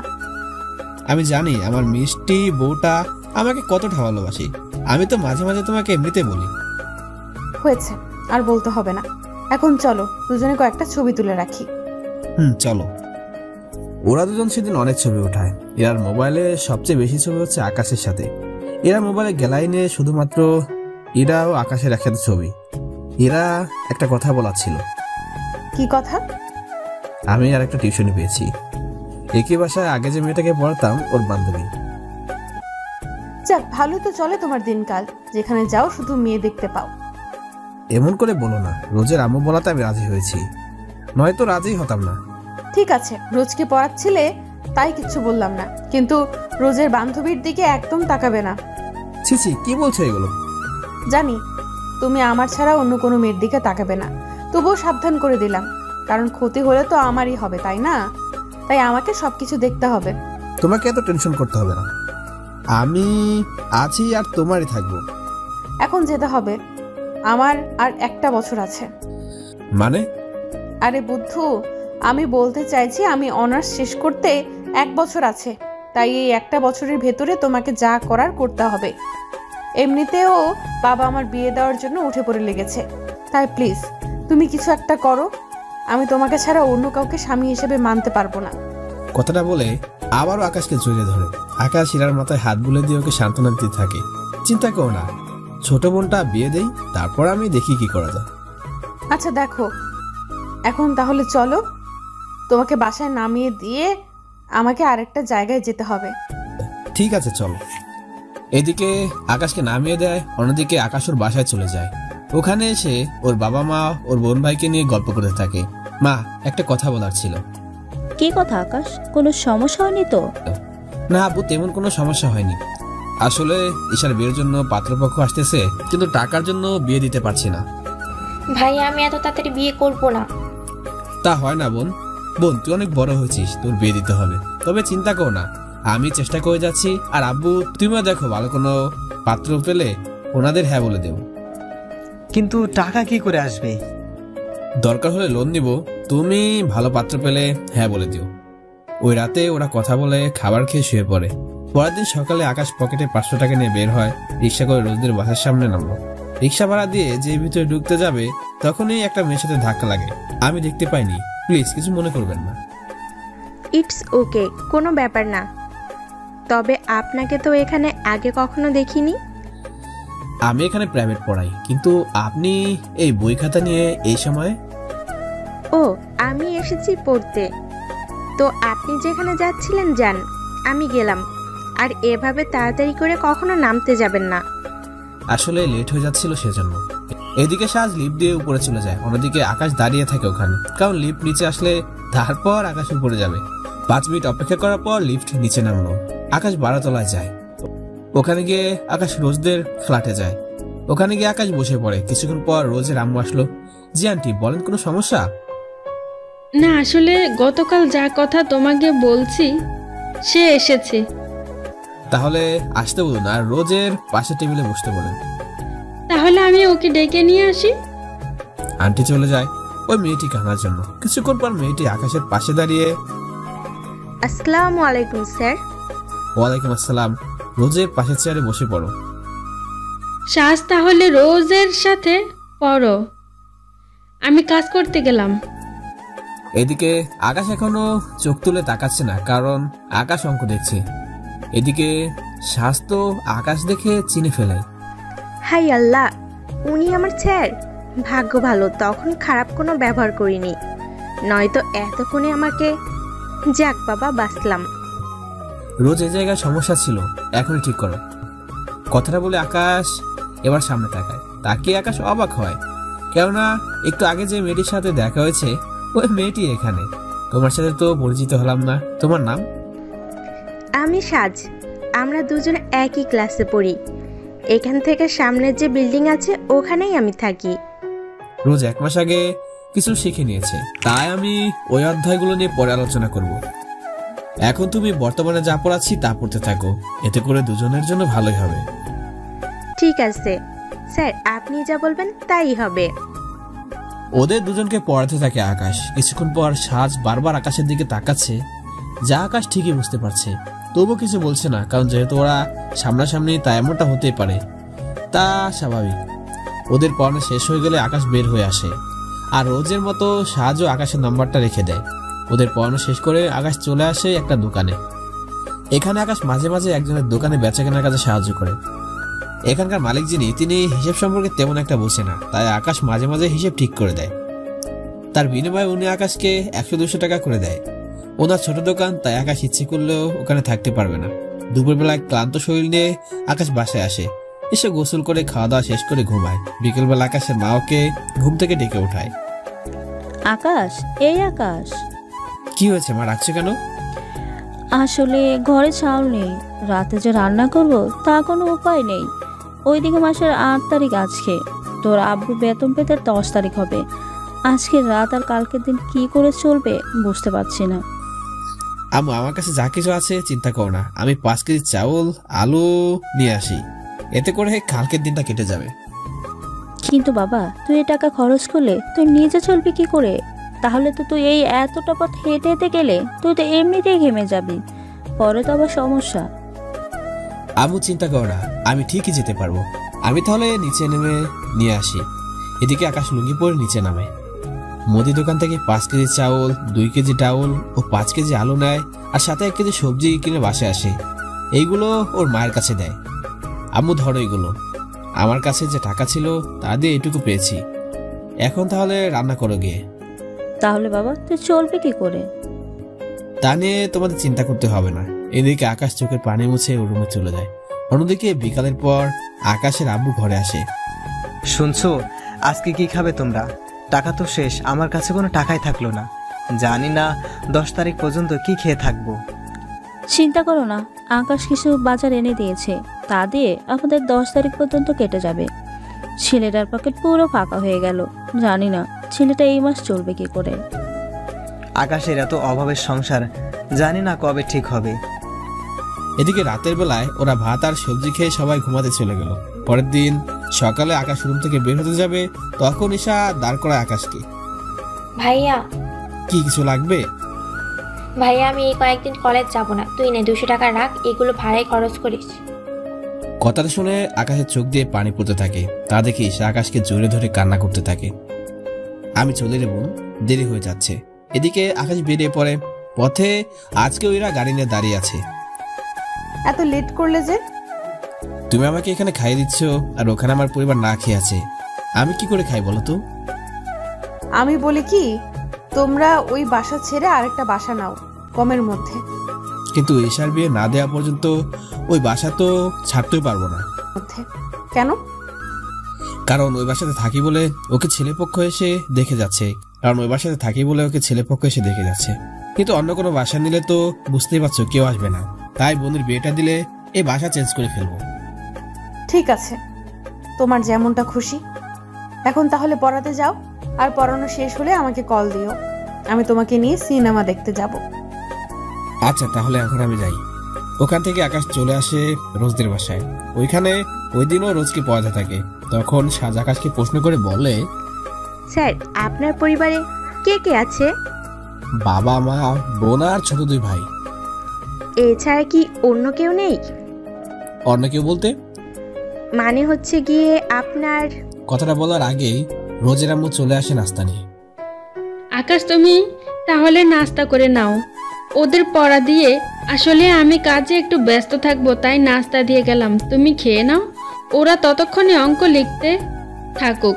আমি জানি আমার মিষ্টি বউটা আমাকে কতটা ভালোবাসি, আমি তো মাঝে মাঝে তোমাকে এমনিতে বলি। হয়েছে, আর বলতে হবে না। এখন চলো দুজনে কয়েকটা ছবি তুলে রাখি। চলো। ওরা দুজন সেদিন অনেক ছবি ওঠায়। এরার মোবাইলে সবচেয়ে বেশি ছবি হচ্ছে আকাশের সাথে। এরা মোবাইলে গ্যালারি নিয়ে শুধুমাত্র এরা ও আকাশের একসাথে ছবি। এরা একটা কথা বলার ছিল। কি কথা? আমি আর একটা টিউশনি পেয়েছি, একই বাসায় আগে যে মেয়েটাকে পড়াতাম ওর বান্ধবী। যাক, ভালো তো চলে তোমার দিনকাল, যেখানে যাও শুধু মেয়ে দেখতে পাও। এমন করে বলো না, রোজের আম্মু বলাতে আমি রাজি হয়েছি, নয়তো রাজি হতাম না। ঠিক আছে, রোজকে পড়াচ্ছিলে তাই কিচ্ছু বললাম না, কিন্তু রোজের বান্ধবীর দিকে একদম তাকাবে না। ছিছি, কি বলছো এগুলো? জানি তুমি আমার ছাড়া অন্য কোনো মেয়ের দিকে তাকাবে না, তবুও সাবধান করে দিলাম, কারণ ক্ষতি হলে তো আমারই হবে, তাই না? তাই আমাকে সবকিছু দেখতে হবে। তোমাকে এত টেনশন করতে হবে না, আমি আছি আর তোমারই থাকবো। এখন যেতে হবে, আমার আর একটা বছর আছে। মানে? আরে বুদ্ধু, আমি বলতে চাইছি আমি অনার্স শেষ করতে 1 বছর আছে, তাই এই একটা বছরের ভেতরে তোমাকে যা করার করতে হবে। এমনিতেও বাবা আমার বিয়ে দেওয়ার জন্য উঠে পড়ে লেগেছে, তাই প্লিজ তুমি কিছু একটা করো, আমি তোমাকে ছাড়া অন্য কাউকে স্বামী হিসেবে মানতে পারবো না। কথাটা বলে আবারও আকাশকে জড়িয়ে ধরে। আকাশ ইরার মাথায় হাত বুলে দিয়ে ওকে সান্ত্বনা দিতে থাকে। চিন্তা করো না, ছোট বোনটা বিয়ে দেই, তারপর আমি দেখি কি করা যায়। আচ্ছা দেখো, এখন তাহলে চলো, তোমাকে বাসায় নামিয়ে দিয়ে আমাকে আরেকটা জায়গায় যেতে হবে। ঠিক আছে চলো। এদিকে আকাশকে নামিয়ে দেয়, অন্যদিকে আকাশ ওর বাসায় চলে যায়। ওখানে এসে ওর বাবা মা ওর বোন ভাইকে নিয়ে গল্প করতে থাকে। মা, একটা কথা বলার ছিল। কি কথা আকাশ? কোনো সমস্যা হয়নি তো? না আব্বু, তেমন কোনো সমস্যা হয়নি। আসলে ঈশার বিয়ের জন্য পাত্রপক্ষ আসতেছে, কিন্তু টাকার জন্য বিয়ে দিতে পারছি না। ভাই আমি এত তাড়াতাড়ি বিয়ে করব না। তা হয় না বোন, বোন তুই অনেক বড় হয়েছিস, তোর বিয়ে দিতে হবে। তবে চিন্তা করো না, আমি চেষ্টা করে যাচ্ছি, আর আব্বু তুমিও দেখো ভালো কোনো পাত্র পেলে ওনাদের হ্যাঁ বলে দেব। কিন্তু টাকা কি করে আসবে? দরকার হলে লোন নিব, তুমি ভালো পাত্র পেলে হ্যাঁ বলে দিও। ওই রাতে ওরা কথা বলে খাবার খেয়ে শুয়ে পড়ে। পরের দিন সকালে আকাশ পকেটে 500 টাকা নিয়ে বের হয়, রিক্সা করে রোজদের বাসার সামনে নামলো। রিক্সা ভাড়া দিয়ে যে ভিতরে ঢুকতে যাবে তখনই একটা মেয়ের সাথে ধাক্কা লাগে। আমি দেখতে পাইনি, প্লিজ কিছু মনে করবেন না। ইটস ওকে, কোনো ব্যাপার না। তবে আপনাকে তো এখানে আগে কখনো দেখিনি। আমি এখানে প্রাইভেট পড়াই, কিন্তু আপনি এই বই খাতা নিয়ে এই সময়? ও, আমি এসেছি পড়তে। তো আপনি যেখানে যাচ্ছিলেন যান, আমি গেলাম। আর এভাবে তাড়াতাড়ি করে কখনো নামতে যাবেন না। আসলে লেট হয়ে যাচ্ছিল সেজন্য। এদিকে সাজ লিফট দিয়ে উপরে চলে যায়, অন্যদিকে আকাশ দাঁড়িয়ে থাকে ওখানে, কারণ লিফট নিচে আসলে তারপর আকাশ উপরে যাবে। 5 মিনিট অপেক্ষা করার পর লিফট নিচে নামলো। আকাশ 12 তলায় যায়। ওখানে গিয়ে আকাশ রোজদের ফ্ল্যাটে যায়। ওখানে গিয়ে আকাশ বসে পড়ে। কিছুক্ষণ পর রোজের আম্মু আসলো। জি আন্টি, বলেন কোনো সমস্যা? না, আসলে গতকাল যা কথা তোমাকে বলছি সে এসেছে। তাহলে আসতে বলুন আর রোজের পাশে টেবিলে বসতে বলেন। তাহলে আমি ওকে ডেকে নিয়ে আসি। আন্টি চলে যায় ওই মেয়েটি কানার জন্য। কিছুক্ষণ পর মেয়েটি আকাশের পাশে দাঁড়িয়ে, আসসালামু আলাইকুম স্যার। ওয়ালাইকুম আসসালাম। রোজের পাশের চেয়ারে বসে পড়ো। সাজ, তাহলে রোজের সাথে পড়ো, আমি কাজ করতে গেলাম। এদিকে আকাশ এখনো চোখ তুলে তাকাচ্ছে না, কারণ আকাশ অঙ্ক দেখছে। এদিকে সাজ তো আকাশ দেখে চিনে ফেলে। হাই আল্লাহ, উনি আমার স্যার। ভাগ্য ভালো তখন খারাপ কোনো ব্যবহার করিনি, নয়তো এতক্ষণে আমাকে। যাক বাবা, বাঁচলাম। রোজ এই জায়গায় সমস্যা ছিল, এখনই ঠিক করো। কথাটা বলে আকাশ এবার সামনে তাকায়। তাকিয়ে আকাশ অবাক হয়, কেননা একটু আগে যে মেয়েটির সাথে দেখা হয়েছে ওই মেয়েটি এখানে। তোমার সাথে তো পরিচিত হলাম না, তোমার নাম? আমি সাজ। আমরা দুজন একই ক্লাসে পড়ি। এখান থেকে সামনের যে বিল্ডিং আছে ওখানেই আমি থাকি। রোজ 1 মাস আগে কিছু শিখে নিয়েছে, তাই আমি ওই অধ্যায়গুলো নিয়ে পরে আলোচনা করব। এখন তুমি বর্তমানে যা পড়াচ্ছি তা পড়তে থাকো, এতে করে দুজনের জন্য ভালোই হবে। ঠিক আছে স্যার, আপনি যা বলবেন তাই হবে। ওদের দুজনকে পড়াতে থাকে আকাশ। কিছুক্ষণ পর সাজ বারবার আকাশের দিকে তাকাচ্ছে, যা আকাশ ঠিকই বুঝতে পারছে, তবু কিছু বলছে না, কারণ যেহেতু ওরা সামনাসামনি তা এমনটা হতেই পারে, তা স্বাভাবিক। ওদের পড়ানো শেষ হয়ে গেলে আকাশ বের হয়ে আসে, আর রোজের মতো সাজও আকাশের নাম্বারটা রেখে দেয়। ওদের পড়ানো শেষ করে আকাশ চলে আসে একটা দোকানে। এখানে আকাশ মাঝে মাঝে একজনের দোকানে বেচা কেনার কাজে সাহায্য করে। এখানকার মালিক যিনি, তিনি হিসেব সম্পর্কে তেমন একটা বোঝে না, তাই আকাশ মাঝে মাঝে হিসেব ঠিক করে দেয়। তার বিনিময়ে উনি আকাশকে 100-200 টাকা করে দেয়। ওনার ছোট দোকান, তাই আকাশ ইচ্ছে করলেও ওখানে থাকতে পারবে না। দুপুরবেলায় ক্লান্ত শরীর নিয়ে আকাশ বাসায় আসে। এসে গোসল করে খাওয়া দাওয়া শেষ করে ঘুমায়। বিকেলবেলা আকাশের মা ওকে ঘুম থেকে ডেকে ওঠায়। আকাশ, এই আকাশ। কি হয়েছে মা, রাখছো কেন? আসলে ঘরে চাউল নেই, রাতে যে রান্না করব তা কোনো উপায় নেই। ওইদিকে মাসের 8 তারিখ আজকে, তোর আব্বু বেতন পেতে 10 তারিখ হবে। আজকে রাত আর কালকের দিন কি করে চলবে বুঝতে পারছি না। আম্মু, আমার কাছে যা কিছু আছে চিন্তা করো না, আমি 5 কেজি চাউল আলু নিয়ে আসি, এতে করে কালকের দিনটা কেটে যাবে। কিন্তু বাবা, তুই এই টাকা খরচ করলে তুই নিজে চলবি কি করে? তাহলে তো তুই এই এতটা পথ হেঁটে হেঁটে গেলে তুই তো এমনিতেই ঘেমে যাবি, পরে তো আবার সমস্যা। আম্মু চিন্তা করো না, আমি ঠিকই যেতে পারবো। আমি তাহলে নিচে নেমে নিয়ে আসি। এদিকে আকাশ লুঙ্গি পরে নিচে নামে। মুদি দোকান থেকে 5 কেজি চাউল, 2 কেজি ডাউল ও 5 কেজি আলু নেয়, আর সাথে 1 কেজি সবজি কিনে বাসায় আসে। এইগুলো ওর মায়ের কাছে দেয়। আম্মু, ধরো এগুলো, আমার কাছে যে টাকা ছিল তা দিয়ে এটুকু পেয়েছি। এখন তাহলে রান্না করো গিয়ে। তাহলে বাবা তুই চলবি কি করে? তা নিয়ে তোমাদের চিন্তা করতে হবে না। এদিকে আকাশ চোখের পানি মুছে ওর রুমে চলে যায়। অন্যদিকে বিকালের পর আকাশের আব্বু ঘরে আসে। শুনছো, আজকে কি খাবে তোমরা? টাকা তো শেষ, আমার কাছে কোনো টাকাই থাকলো না। জানি না 10 তারিখ পর্যন্ত কি খেয়ে থাকবো। চিন্তা করো না, আকাশ কিছু বাজার এনে দিয়েছে, তা দিয়ে আমাদের 10 তারিখ পর্যন্ত কেটে যাবে। ছেলেটার পকেট পুরো ফাঁকা হয়ে গেল, জানি না ছেলেটা এই মাস চলবে কি করে। আকাশের এত অভাবের সংসার, জানি না কবে ঠিক হবে। এদিকে রাতের বেলায় ওরা ভাত আর সবজি খেয়ে সবাই ঘুমাতে চলে গেল। পরের দিন সকালে আকাশ রুম থেকে বের হতে যাবে, তখন ঈশা দাঁড় করায় আকাশকে। ভাইয়া, কি কিছু লাগবে? ভাইয়া আমি এই কয়েকদিন কলেজ যাব না, তুই নে 200 টাকা রাখ, এগুলো ভাড়ায় খরচ করিস। কথাটা শুনে আকাশের চোখ দিয়ে পানি পড়তে থাকে। তা দেখি সে আকাশকে জোরে ধরে কান্না করতে থাকে। আমি চলে যাব, দেরি হয়ে যাচ্ছে। এদিকে আকাশ বেরিয়ে পড়ে। পথে আজকে ওইরা গাড়ি নিয়ে দাঁড়িয়ে আছে। এত লেট করলে যে? তুমি আমাকে এখানে খাইয়ে দিচ্ছ, আর ওখানে আমার পরিবার না খেয়ে আছে। আমি কি করে খাই বলো তো? আমি বলি কি, তোমরা ওই বাসা ছেড়ে আরেকটা বাসা নাও কমের মধ্যে। কিন্তু ঈশার বিয়ে না দেওয়া পর্যন্ত ওই বাসা তো ছাড়তেই পারবো না। কেন? কারণ ওই বাসাতে থাকি বলে ওকে ছেলেপক্ষ এসে দেখে যাচ্ছে। কিন্তু অন্য কোনো বাসা নিলে তো বুঝতেই পারছো কেউ আসবে না। তাই বোনের বিয়েটা দিলে এই বাসা চেঞ্জ করে ফেলবো। ঠিক আছে, তোমার যেমনটা খুশি। এখন তাহলে পড়াতে যাও, আর পড়ানো শেষ হলে আমাকে কল দিও। আমি তোমাকে নিয়ে সিনেমা দেখতে যাব। আচ্ছা, তাহলে এখন আমি যাই। ওখান থেকে আকাশ চলে আসে রোজদের বাসায়। ওইখানে ওই দিনও রোজকে পড়াতে থাকে। তখন সাজ আকাশকে প্রশ্ন করে বলে, স্যার, আপনার পরিবারে কে কে আছে? বাবা, মা, বোন আর ছোট 2 ভাই। এছাড়া কি অন্য কেউ নেই? অন্য কেউ বলতে? মানে হচ্ছে গিয়ে আপনার... কথাটা বলার আগেই রোজের আম্মু চলে আসে নাস্তা নিয়ে। আকাশ, তুমি তাহলে নাস্তা করে নাও। ওদের পড়া দিয়ে আসলে আমি কাজে একটু ব্যস্ত থাকবো, তাই নাস্তা দিয়ে গেলাম। তুমি খেয়ে নাও, ওরা ততক্ষণে অঙ্ক লিখতে থাকুক।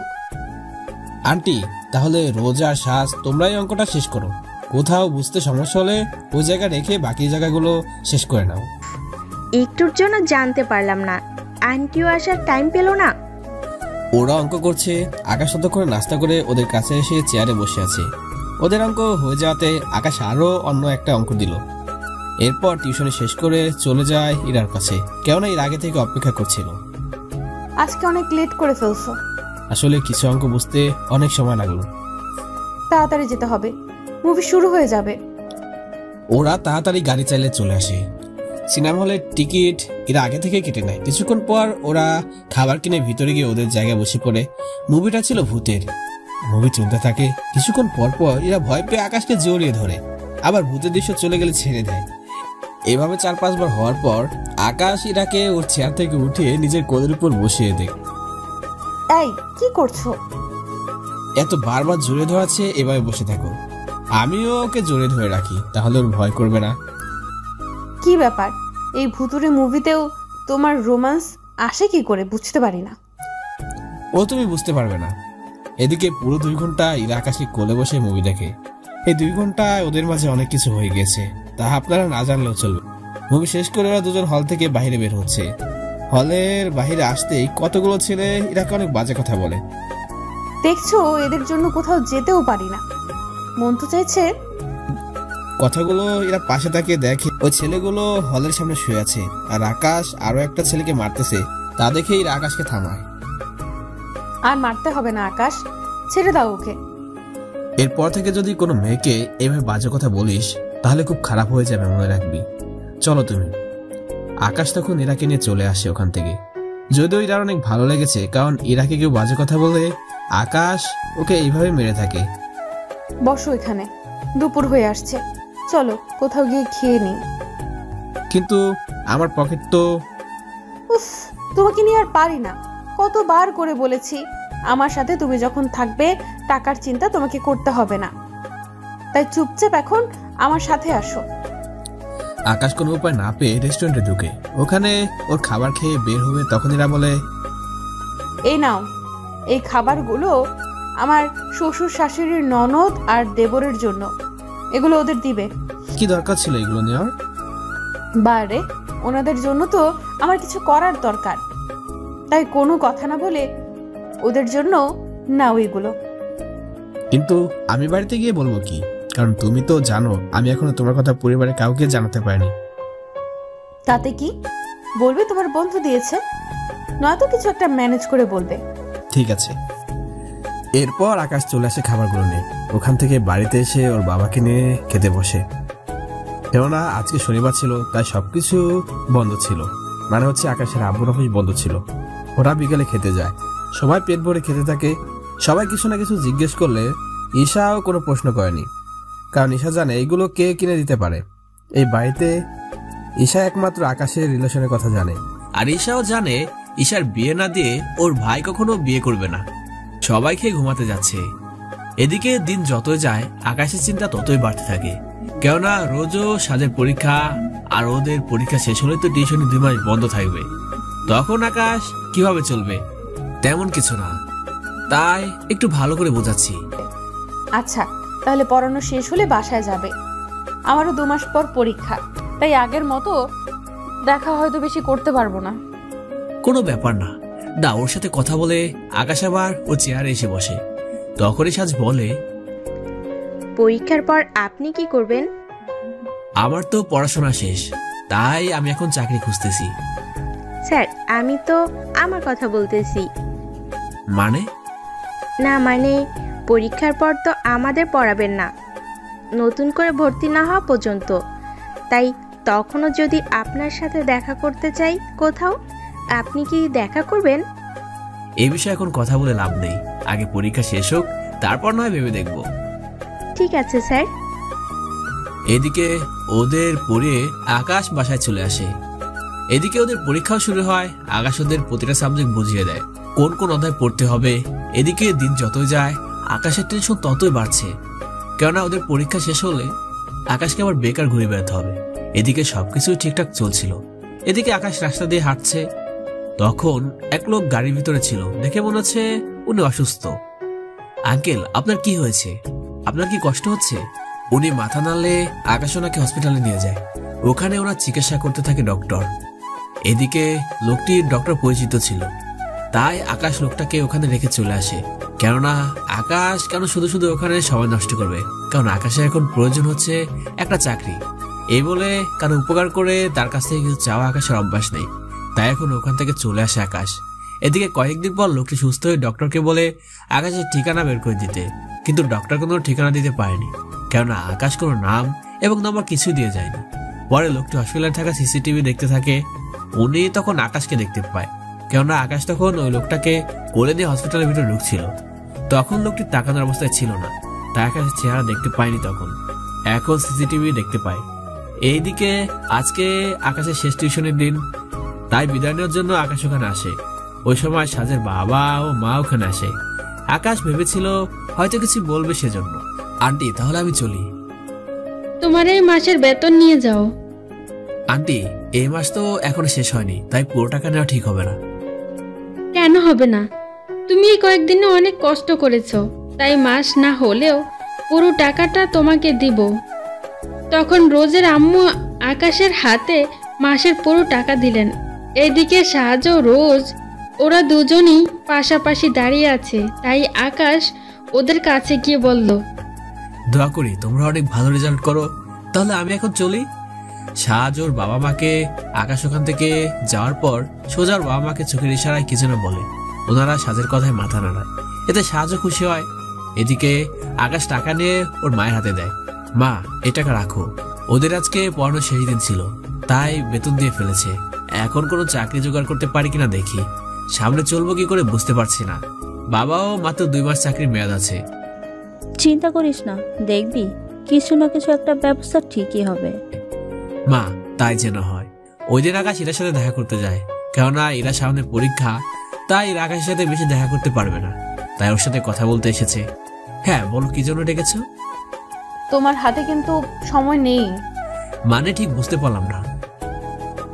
আন্টি, তাহলে রোজ আর সাজ তোমরাই অঙ্কটা শেষ করো। কোথাও বুঝতে সমস্যা হলে ওই জায়গা রেখে বাকি জায়গাগুলো শেষ করে নাও। একটুর জন্য জানতে পারলাম না, আন্টিও আসার টাইম পেল না। ওরা অঙ্ক করছে, আকাশ ততক্ষণে নাস্তা করে ওদের কাছে এসে চেয়ারে বসে আছে। ওদের অঙ্ক হয়ে যাওয়াতে আকাশ আরো অন্য একটা অঙ্ক দিল। এরপর টিউশনে শেষ করে চলে যায় ইরার কাছে, কেননা এর আগে থেকে অপেক্ষা করছিল। আজকে অনেক লেট করে ফেলছো। আসলে কিছু অঙ্ক বুঝতে অনেক সময় লাগলো। তাড়াতাড়ি যেতে হবে, মুভি শুরু হয়ে যাবে। ওরা তাড়াতাড়ি গাড়ি চালিয়ে চলে আসে। সিনেমা হলের টিকিট এরা আগে থেকে কেটে নেয়। কিছুক্ষণ পর ওরা খাবার কিনে ভিতরে গিয়ে ওদের জায়গায় বসে পড়ে। মুভিটা ছিল ভূতের। মুভি চলতে থাকে। কিছুক্ষণ পর পর এরা ভয় পেয়ে আকাশকে জড়িয়ে ধরে, আবার ভূতের দৃশ্য চলে গেলে ছেড়ে দেয়। এভাবে 4-5 বার হওয়ার পর আকাশ ইরাকে ওর চেয়ার থেকে উঠে নিজের কোলের উপর বসিয়ে দেয়। এই কি করছো? এত বারবার জড়িয়ে ধরাচ্ছে, এভাবে বসে থাকো। আমিও ওকে জড়িয়ে ধরে রাখি, তাহলে ওর ভয় করবে না। কি ব্যাপার, এই ভুতুরে মুভিতেও তোমার রোমান্স আসে কি করে বুঝতে পারি না। ও তুমি বুঝতে পারবে না। এদিকে পুরো 2 ঘন্টা ইরা আকাশকে কোলে বসে মুভি দেখে। এই 2 ঘন্টায় ওদের মাঝে অনেক কিছু হয়ে গেছে, তা আপনারা না জানলেও চলবে। মুভি শেষ করে ওরা দুজন হল থেকে বাইরে বের হচ্ছে। হলের বাইরে আসতেই কতগুলো ছেলে ইরাকে অনেক বাজে কথা বলে। দেখছো, এদের জন্য কোথাও যেতেও পারি না। মন তো চাইছে। কথাগুলো এরা পাশে তাকিয়ে দেখে ওই ছেলেগুলো হলের সামনে শুয়ে আছে, আর আকাশ আরো একটা ছেলেকে মারতেছে। তা দেখে এরা আকাশকে থামায়। আর মারতে হবে না আকাশ, ছেড়ে দাও ওকে। এরপর থেকে যদি কোনো মেয়েকে এভাবে বাজে কথা বলিস তাহলে খুব খারাপ হয়ে যাবে, মনে রাখবি। চলো তুমি। আকাশ তখন ইরাকে নিয়ে চলে আসে ওখান থেকে। যদিও ইরার অনেক ভালো লেগেছে, কারণ ইরাকে কেউ বাজে কথা বলে আকাশ ওকে এইভাবে মেরে থাকে। বসো এখানে, দুপুর হয়ে আসছে, চলো কোথাও গিয়ে খেয়ে নিই। কিন্তু আমার পকেট তো... উফ, তোমাকে নিয়ে আর পারি না। কতবার করে বলেছি, আমার সাথে তুমি যখন থাকবে টাকার চিন্তা তোমাকে করতে হবে না। তাই চুপচাপ এখন আমার সাথে আসো। আকাশ কোনো উপায় না পেয়ে রেস্টুরেন্টে ঢুকে। ওখানে ওর খাবার খেয়ে বের হবে, তখন এরা বলে, এই নাও, এই খাবারগুলো আমার শ্বশুর শাশুড়ির ননদ আর দেবরের জন্য, এগুলো ওদের দিবে। কি দরকার ছিল এগুলো নেওয়ার? বারে, ওনাদের জন্য তো আমার কিছু করার দরকার, তাই কোনো কথা না বলে ওদের জন্য নাও এগুলো। কিন্তু আমি বাড়িতে গিয়ে বলবো কি? কারণ তুমি তো জানো আমি এখনো তোমার কথা পরিবারে কাউকে জানাতে পারিনি। তাতে কি? বলবে তোমার বন্ধু দিয়েছে, নয়তো কিছু একটা ম্যানেজ করে বলবে। ঠিক আছে। এরপর আকাশ চলে আসে খাবারগুলো নিয়ে। ওখান থেকে বাড়িতে এসে ওর বাবাকে নিয়ে খেতে বসে। কেননা আজকে শনিবার ছিল, তাই সবকিছু বন্ধ ছিল। মানে হচ্ছে আকাশের আব্বুর অফিস বন্ধ ছিল। ওরা বিকেলে খেতে যায়। সবাই পেট ভরে খেতে থাকে। সবাই কিছু না কিছু জিজ্ঞেস করলে ঈশাও কোনো প্রশ্ন করেনি, কারণ ঈশা জানে এইগুলো কে কিনে দিতে পারে। এই বাড়িতে ঈশা একমাত্র আকাশের রিলেশনের কথা জানে। আর ঈশাও জানে ঈশার বিয়ে না দিয়ে ওর ভাই কখনো বিয়ে করবে না। সবাই খেয়ে ঘুমাতে যাচ্ছে। এদিকে দিন যত যায় আকাশের চিন্তা ততই বাড়তে থাকে, কেননা রোজও সাজের পরীক্ষা, আর ওদের পরীক্ষা শেষ হলে তো টিউশনি 2 মাস বন্ধ থাকবে। তখন আকাশ কিভাবে চলবে? তেমন কিছু না, তাই একটু ভালো করে বোঝাচ্ছি। আচ্ছা, তাহলে পড়ানো শেষ হলে বাসায় যাবে। আমারও 2 মাস পর পরীক্ষা, তাই আগের মতো দেখা হয়তো বেশি করতে পারবো না। কোনো ব্যাপার না, না ওর সাথে কথা বলে আকাশ আবার ও চেয়ারে এসে বসে। তখনই সাজ বলে, পরীক্ষার পর আপনি কি করবেন? আমার তো পড়াশোনা শেষ, তাই আমি এখন চাকরি খুঁজতেছি। স্যার, আমি তো আমার কথা বলতেছি। মানে? না মানে, পরীক্ষার পর তো আমাদের পড়াবেন না, নতুন করে ভর্তি না হওয়া পর্যন্ত। তাই তখনও যদি আপনার সাথে দেখা করতে চাই কোথাও, আপনি কি দেখা করবেন? এই বিষয়ে এখন কথা বলে লাভ নেই, আগে পরীক্ষা শেষ হোক, তারপর নয় ভেবে দেখব। ঠিক আছে স্যার। এদিকে ওদের পড়িয়ে আকাশ বাসায় চলে আসে। এদিকে ওদের পরীক্ষাও শুরু হয়। আকাশ ওদের প্রতিটা সাবজেক্ট বুঝিয়ে দেয়, কোন কোন অধ্যায় পড়তে হবে। এদিকে দিন যতই যায় আকাশের টেনশন ততই বাড়ছে, কেননা ওদের পরীক্ষা শেষ হলে আকাশকে আবার বেকার ঘুরে বেড়াতে হবে। এদিকে সবকিছুই ঠিকঠাক চলছিল। এদিকে আকাশ রাস্তা দিয়ে হাঁটছে, তখন এক লোক গাড়ির ভিতরে ছিল। দেখে মনে হচ্ছে উনি অসুস্থ। আঙ্কেল, আপনার কি হয়েছে? আপনার কি কষ্ট হচ্ছে? উনি মাথা নাড়লে আকাশ ওনাকে হসপিটালে নিয়ে যায়। ওখানে ওনার চিকিৎসা করতে থাকে ডক্টর। এদিকে লোকটির ডক্টর পরিচিত ছিল, তাই আকাশ লোকটাকে ওখানে রেখে চলে আসে। কেননা আকাশ কেন শুধু শুধু ওখানে সময় নষ্ট করবে, কারণ আকাশের এখন প্রয়োজন হচ্ছে একটা চাকরি। এই বলে কারো উপকার করে তার কাছ থেকে কিছু চাওয়া আকাশের অভ্যাস নেই, তাই এখন ওখান থেকে চলে আসে আকাশ। এদিকে কয়েকদিন পর লোকটি সুস্থ হয়ে ডক্টরকে বলে আকাশের ঠিকানা বের করে দিতে, কিন্তু ডক্টর কোনো ঠিকানা দিতে পারেনি, কেননা আকাশ কোনো নাম এবং নম্বর কিছুই দিয়ে যায়নি। পরে লোকটি হসপিটালে থাকা সিসিটিভি দেখতে থাকে। উনি তখন আকাশকে দেখতে পায়, কেননা আকাশ তখন ওই লোকটাকে কোলে নিয়ে হসপিটালের ভিতরে ঢুকছিল। তখন লোকটি তাকানোর অবস্থায় ছিল না, তাই আকাশের চেহারা দেখতে পায়নি। তখন এখন সিসিটিভি দেখতে পায়। এইদিকে আজকে আকাশের শেষ টিউশনের দিন, তাই বিদায় নেওয়ার জন্য আকাশ ওখানে আসে। ওই সময় সাজের বাবা ও মা ওখানে আসে। আকাশ ভেবেছিল হয়তো কিছু বলবে সেজন্য। আন্টি, তাহলে আমি চলি। তোমার এই মাসের বেতন নিয়ে যাও। আন্টি, এই মাস তো এখনো শেষ হয়নি, তাই পুরো টাকা নেওয়া ঠিক হবে না। কেন হবে না? তুমি এই কয়েকদিনে অনেক কষ্ট করেছো, তাই মাস না হলেও পুরো টাকাটা তোমাকে দিব। তখন রোজের আম্মু আকাশের হাতে মাসের পুরো টাকা দিলেন। এদিকে সাহায্য রোজ, ওরা দুজনই পাশাপাশি দাঁড়িয়ে আছে, তাই আকাশ ওদের কাছে গিয়ে বলল, দোয়া করি তোমরা অনেক ভালো রেজাল্ট করো। তাহলে আমি এখন চলি। সাহায্য ওর বাবা মাকে আকাশ ওখান থেকে যাওয়ার পর সোজা ওর বাবা মাকে চোখের ইশারায় কিছু না বলে। ওনারা সাজের কথায় মাথা নাড়ায়, এতে সাহায্য খুশি হয়। এদিকে আকাশ টাকা নিয়ে ওর মায়ের হাতে দেয়। মা, এ টাকা রাখো, ওদের আজকে পড়ানোর শেষ দিন ছিল, তাই বেতন দিয়ে ফেলেছে। এখন কোনো চাকরি জোগাড় করতে পারি কিনা দেখি, সামনে চলবো কি করে বুঝতে পারছি না। বাবাও মাত্র 2 মাস চাকরির মেয়াদ আছে। চিন্তা করিস না, দেখবি কিছু না কিছু একটা ব্যবস্থা ঠিকই হবে। মা, তাই যেন হয়। ওই দিন আকাশ এরার সাথে দেখা করতে যায়, কেননা এরা সামনে পরীক্ষা, তাই এরা আকাশের সাথে বেশি দেখা করতে পারবে না, তাই ওর সাথে কথা বলতে এসেছে। হ্যাঁ বলো, কি জন্য ডেকেছো? তোমার হাতে কিন্তু সময় নেই। মানে ঠিক বুঝতে পারলাম না।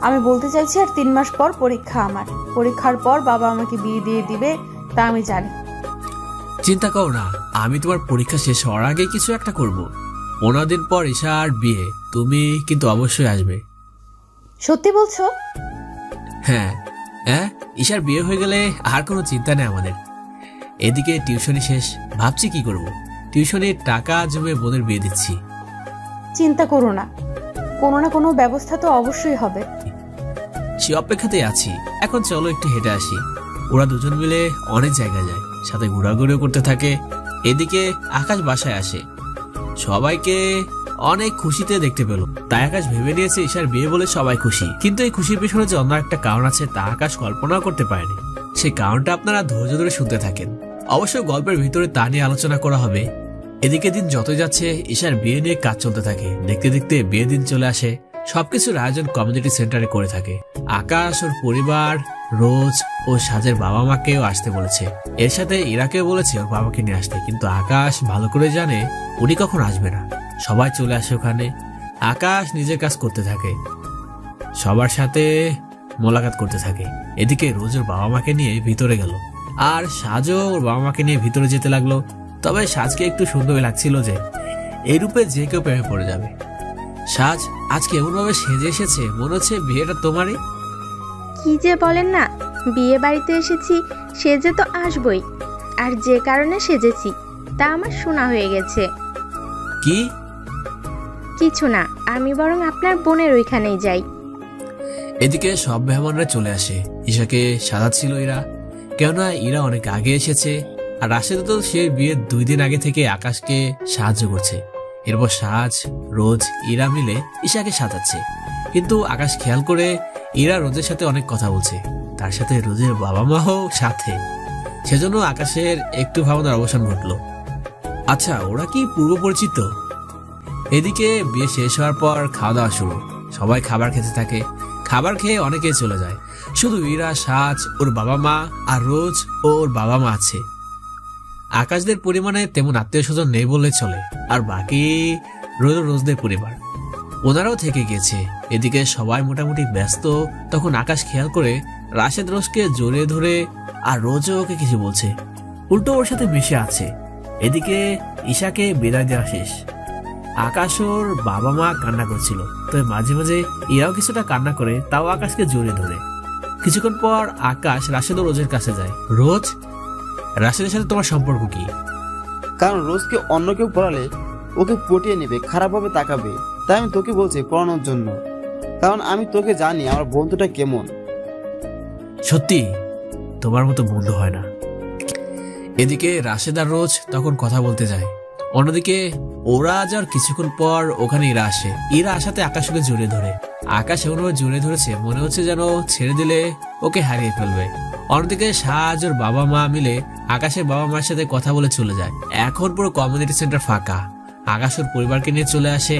আমি বলতে চাইছি আর 3 মাস পর পরীক্ষা আমার। পরীক্ষার পর বাবা আমাকে বিয়ে দিয়ে দিবে, তা আমি জানি। চিন্তা করো না, আমি তোমার পরীক্ষা শেষ হওয়ার আগে কিছু একটা করব। 15 দিন পর ঈশার বিয়ে, তুমি কিন্তু অবশ্যই আসবে। সত্যি বলছো? হ্যাঁ হ্যাঁ, ঈশার বিয়ে হয়ে গেলে আর কোনো চিন্তা নেই আমাদের। এদিকে টিউশনি শেষ, ভাবছি কি করব। টিউশনির টাকা জমে বোনের বিয়ে দিচ্ছি। চিন্তা করো না, কোনো না কোনো ব্যবস্থা তো অবশ্যই হবে। সে অপেক্ষাতেই আছি। এখন চলো একটু হেঁটে আসি। ওরা দুজন মিলে অনেক জায়গা যায়, সাথে ঘোরাঘুরিও করতে থাকে। এদিকে আকাশ বাসায় আসে, সবাইকে অনেক খুশিতে দেখতে পেল। তাই আকাশ ভেবে নিয়েছে ঈশার বিয়ে বলে সবাই খুশি, কিন্তু এই খুশির পেছনে যে অন্য একটা কারণ আছে তা আকাশ কল্পনাও করতে পারেনি। সেই কারণটা আপনারা ধৈর্য ধরে শুনতে থাকেন। অবশ্য গল্পের ভিতরে তা নিয়ে আলোচনা করা হবে। এদিকে দিন যতই যাচ্ছে ঈশার বিয়ে নিয়ে কাজ চলতে থাকে। দেখতে দেখতে বিয়ে দিন চলে আসে। সবকিছুর আয়োজন কমিউনিটি সেন্টারে করে থাকে। আকাশ ওর পরিবার, রোজ ও সাজের বাবা মাকেও আসতে বলেছে। এর সাথে ইরাকেও বলেছে ওর বাবাকে নিয়ে আসতে, কিন্তু আকাশ ভালো করে জানে উনি কখন আসবে না। সবাই চলে আসে ওখানে। আকাশ নিজের কাজ করতে থাকে, সবার সাথে মোলাকাত করতে থাকে। এদিকে রোজ ওর বাবা মাকে নিয়ে ভিতরে গেল, আর সাজও ওর বাবা মাকে নিয়ে ভিতরে যেতে লাগলো। তবে সাজকে একটু সুন্দর লাগছিল যে এই রূপে যে কেউ প্রেমে পড়ে যাবে। সাজ আজকে এমন ভাবে সেজে এসেছে, মনে হচ্ছে বিয়েটা তোমারই। কি যে বলেন না, বিয়ে বাড়িতে এসেছি, সেজে তো আসবই। আর যে কারণে সেজেছি তা আমার শোনা হয়ে গেছে। কি? কিছু না, আমি বরং আপনার বোনের ওইখানেই যাই। এদিকে সব মেহমানরা চলে আসে। ঈশাকে সাজাচ্ছিল ইরা, কেননা ইরা অনেক আগে এসেছে। আর রাশেদ তো সে বিয়ের 2 দিন আগে থেকে আকাশকে সাহায্য করছে। এরপর সাজ, রোজ, ইরা মিলে ঈশাকে সাজাচ্ছে। কিন্তু আকাশ খেয়াল করে ইরা রোজের সাথে অনেক কথা বলছে, তার সাথে রোজের বাবা মাও সাথে। সেজন্য আকাশের একটু ভাবনার অবসান ঘটলো। আচ্ছা, ওরা কি পূর্ব পরিচিত? এদিকে বিয়ে শেষ হওয়ার পর খাওয়া দাওয়া শুরু। সবাই খাবার খেতে থাকে। খাবার খেয়ে অনেকেই চলে যায়, শুধু ইরা, সাজ, ওর বাবা মা আর রোজ ও ওর বাবা মা আছে। আকাশদের পরিমাণে তেমন আত্মীয় স্বজন নেই বললে চলে, আর বাকি রোজদের পরিবার, ওনারাও থেকে গিয়েছে। এদিকে সবাই মোটামুটি ব্যস্ত। তখন আকাশ খেয়াল করে রাশেদ রোজকে জড়িয়ে ধরে, আর রোজও ওকে কিছু বলছে, উল্টো ওর সাথে মিশে আছে। এদিকে ঈশাকে বিদায় দেওয়া শেষ। আকাশ ওর বাবা মা কান্না করছিল, তবে মাঝে মাঝে ইরাও কিছুটা কান্না করে, তাও আকাশকে জড়িয়ে ধরে। কিছুক্ষণ পর আকাশ রাশেদ ও রোজের কাছে যায়। রোজ, রাশেদের সাথে তোমার সম্পর্ক কি? কারণ রোজকে অন্য কেউ পড়ালে ওকে পটিয়ে নেবে, খারাপভাবে তাকাবে, তাই আমি তোকে বলছি পড়ানোর জন্য। কারণ আমি তোকে জানি আমার বন্ধুটা কেমন। সত্যি তোমার মতো বন্ধু হয় না। এদিকে রাশেদ আর রোজ তখন কথা বলতে যায়। অন্যদিকে ওরা যাওয়ার কিছুক্ষণ পর ওখানে ইরা আসে। ইরা আসাতে আকাশ ওকে জড়িয়ে ধরে। আকাশ এমনভাবে জড়িয়ে ধরেছে, মনে হচ্ছে যেন ছেড়ে দিলে ওকে হারিয়ে ফেলবে। অন্যদিকে সাজ ওর বাবা মা মিলে আকাশের বাবা মার সাথে কথা বলে চলে যায়। এখন পুরো কমিউনিটি সেন্টার ফাঁকা। আকাশ ওর পরিবারকে নিয়ে চলে আসে।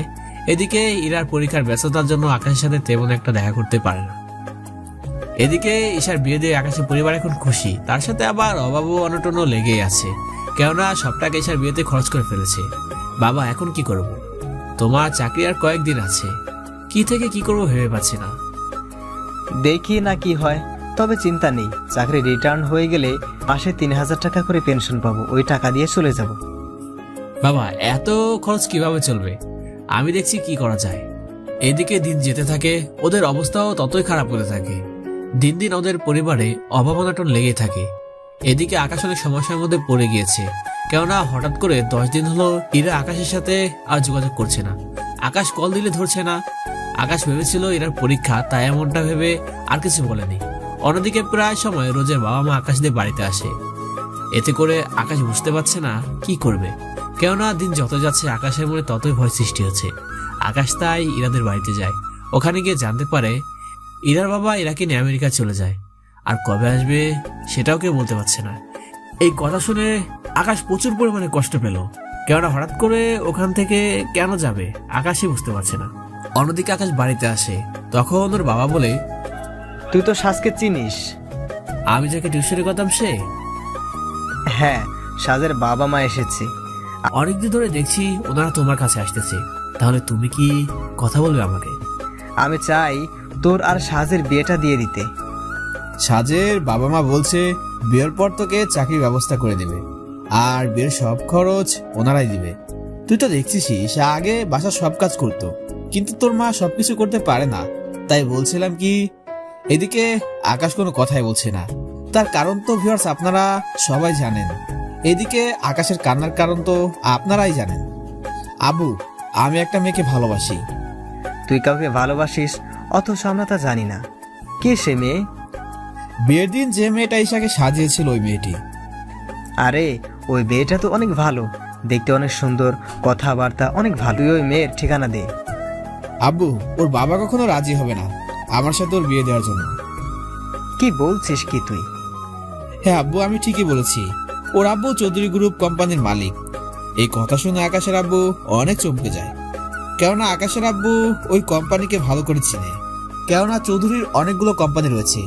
এদিকে ইরার পরীক্ষার ব্যস্ততার জন্য আকাশের সাথে তেমন একটা দেখা করতে পারে না। এদিকে ঈশার বিয়ে দিয়ে আকাশের পরিবার এখন খুশি, তার সাথে আবার অভাব ও অনটনও লেগেই আছে, কেননা সব টাকা ঈশার বিয়েতে খরচ করে ফেলেছে। বাবা, এখন কি করব? তোমার চাকরি আর কয়েকদিন আছে, কি থেকে কি করবো ভেবে পাচ্ছি না। দেখি না কি হয়, তবে চিন্তা নেই, চাকরি রিটার্ন হয়ে গেলে মাসে 3000 টাকা করে পেনশন পাবো, ওই টাকা দিয়ে চলে যাব। বাবা, এত খরচ কিভাবে চলবে? আমি দেখছি কি করা যায়। এদিকে দিন যেতে থাকে, ওদের অবস্থাও ততই খারাপ হতে থাকে। দিন দিন ওদের পরিবারে অভাব অনটন লেগে থাকে। এদিকে আকাশ অনেক সমস্যার মধ্যে পড়ে গিয়েছে, কেননা হঠাৎ করে 10 দিন হলো ইরা আকাশের সাথে আর যোগাযোগ করছে না। আকাশ কল দিলে ধরছে না। আকাশ ভেবেছিল ইরার পরীক্ষা, তাই এমনটা ভেবে আর কিছু বলেনি। অন্যদিকে প্রায় সময় রোজের বাবা মা আকাশদের বাড়িতে আসে। এতে করে আকাশ বুঝতে পারছে না কি করবে, কেননা দিন যত যাচ্ছে আকাশের মনে ততই ভয় সৃষ্টি হচ্ছে। আকাশ তাই ইরাদের বাড়িতে যায়। ওখানে গিয়ে জানতে পারে ইরার বাবা ইরাকে নিয়ে আমেরিকা চলে যায়, আর কবে আসবে সেটাও কেউ বলতে পারছে না। এই কথা শুনে আকাশ প্রচুর পরিমাণে কষ্ট পেল, কেননা হঠাৎ করে ওখান থেকে কেন যাবে আকাশই বুঝতে পারছে না। অন্যদিকে আকাশ বাড়িতে আসে, তখন ওর বাবা বলে, তুই তো সাজকে চিনিস? আমি যাকে টিউশনি করতাম সে? হ্যাঁ, সাজের বাবা মা এসেছে। অনেকদিন ধরে দেখছি ওনারা তোমার কাছে আসতেছে, তাহলে তুমি কি কথা বলবে আমাকে? আমি চাই তোর আর সাজের বিয়েটা দিয়ে দিতে। সাজের বাবা মা বলছে বিয়ের পর তোকে চাকরির ব্যবস্থা করে দেবে, আর বিয়ের সব খরচ ওনারাই দিবে। তুই তো দেখছিসই সে আগে বাসার সব কাজ করতো, কিন্তু তোর মা সবকিছু করতে পারে না, তাই বলছিলাম কি। এদিকে আকাশ কোনো কথাই বলছে না, তার কারণ তো ভিউয়ার্স আপনারা সবাই জানেন। এদিকে আকাশের কান্নার কারণ তো আপনারাই জানেন। আবু, আমি একটা মেয়েকে ভালোবাসি। তুই কাউকে ভালোবাসিস অথচ আমরা তা জানি না। কে সে মেয়ে? বিয়ের দিন যে মেয়েটা ঈশাকে সাজিয়েছিল ওই মেয়েটি। আরে ওই মেয়েটা তো অনেক ভালো, দেখতে অনেক সুন্দর, কথাবার্তা অনেক ভালো। ওই মেয়ের ঠিকানা দে। আব্বু, ওর বাবা কখনো রাজি হবে না আমার সাথে ওর বিয়ে দেওয়ার জন্য। কি বলছিস কি তুই? হ্যাঁ আব্বু, আমি ঠিকই বলেছি। ওর আব্বু চৌধুরী গ্রুপ কোম্পানির মালিক। এই কথা শুনে আকাশের আব্বু অনেক চমকে যায়, কেননা আকাশের আব্বু ওই কোম্পানিকে ভালো করে চিনে, কেননা চৌধুরীর অনেকগুলো কোম্পানি রয়েছে।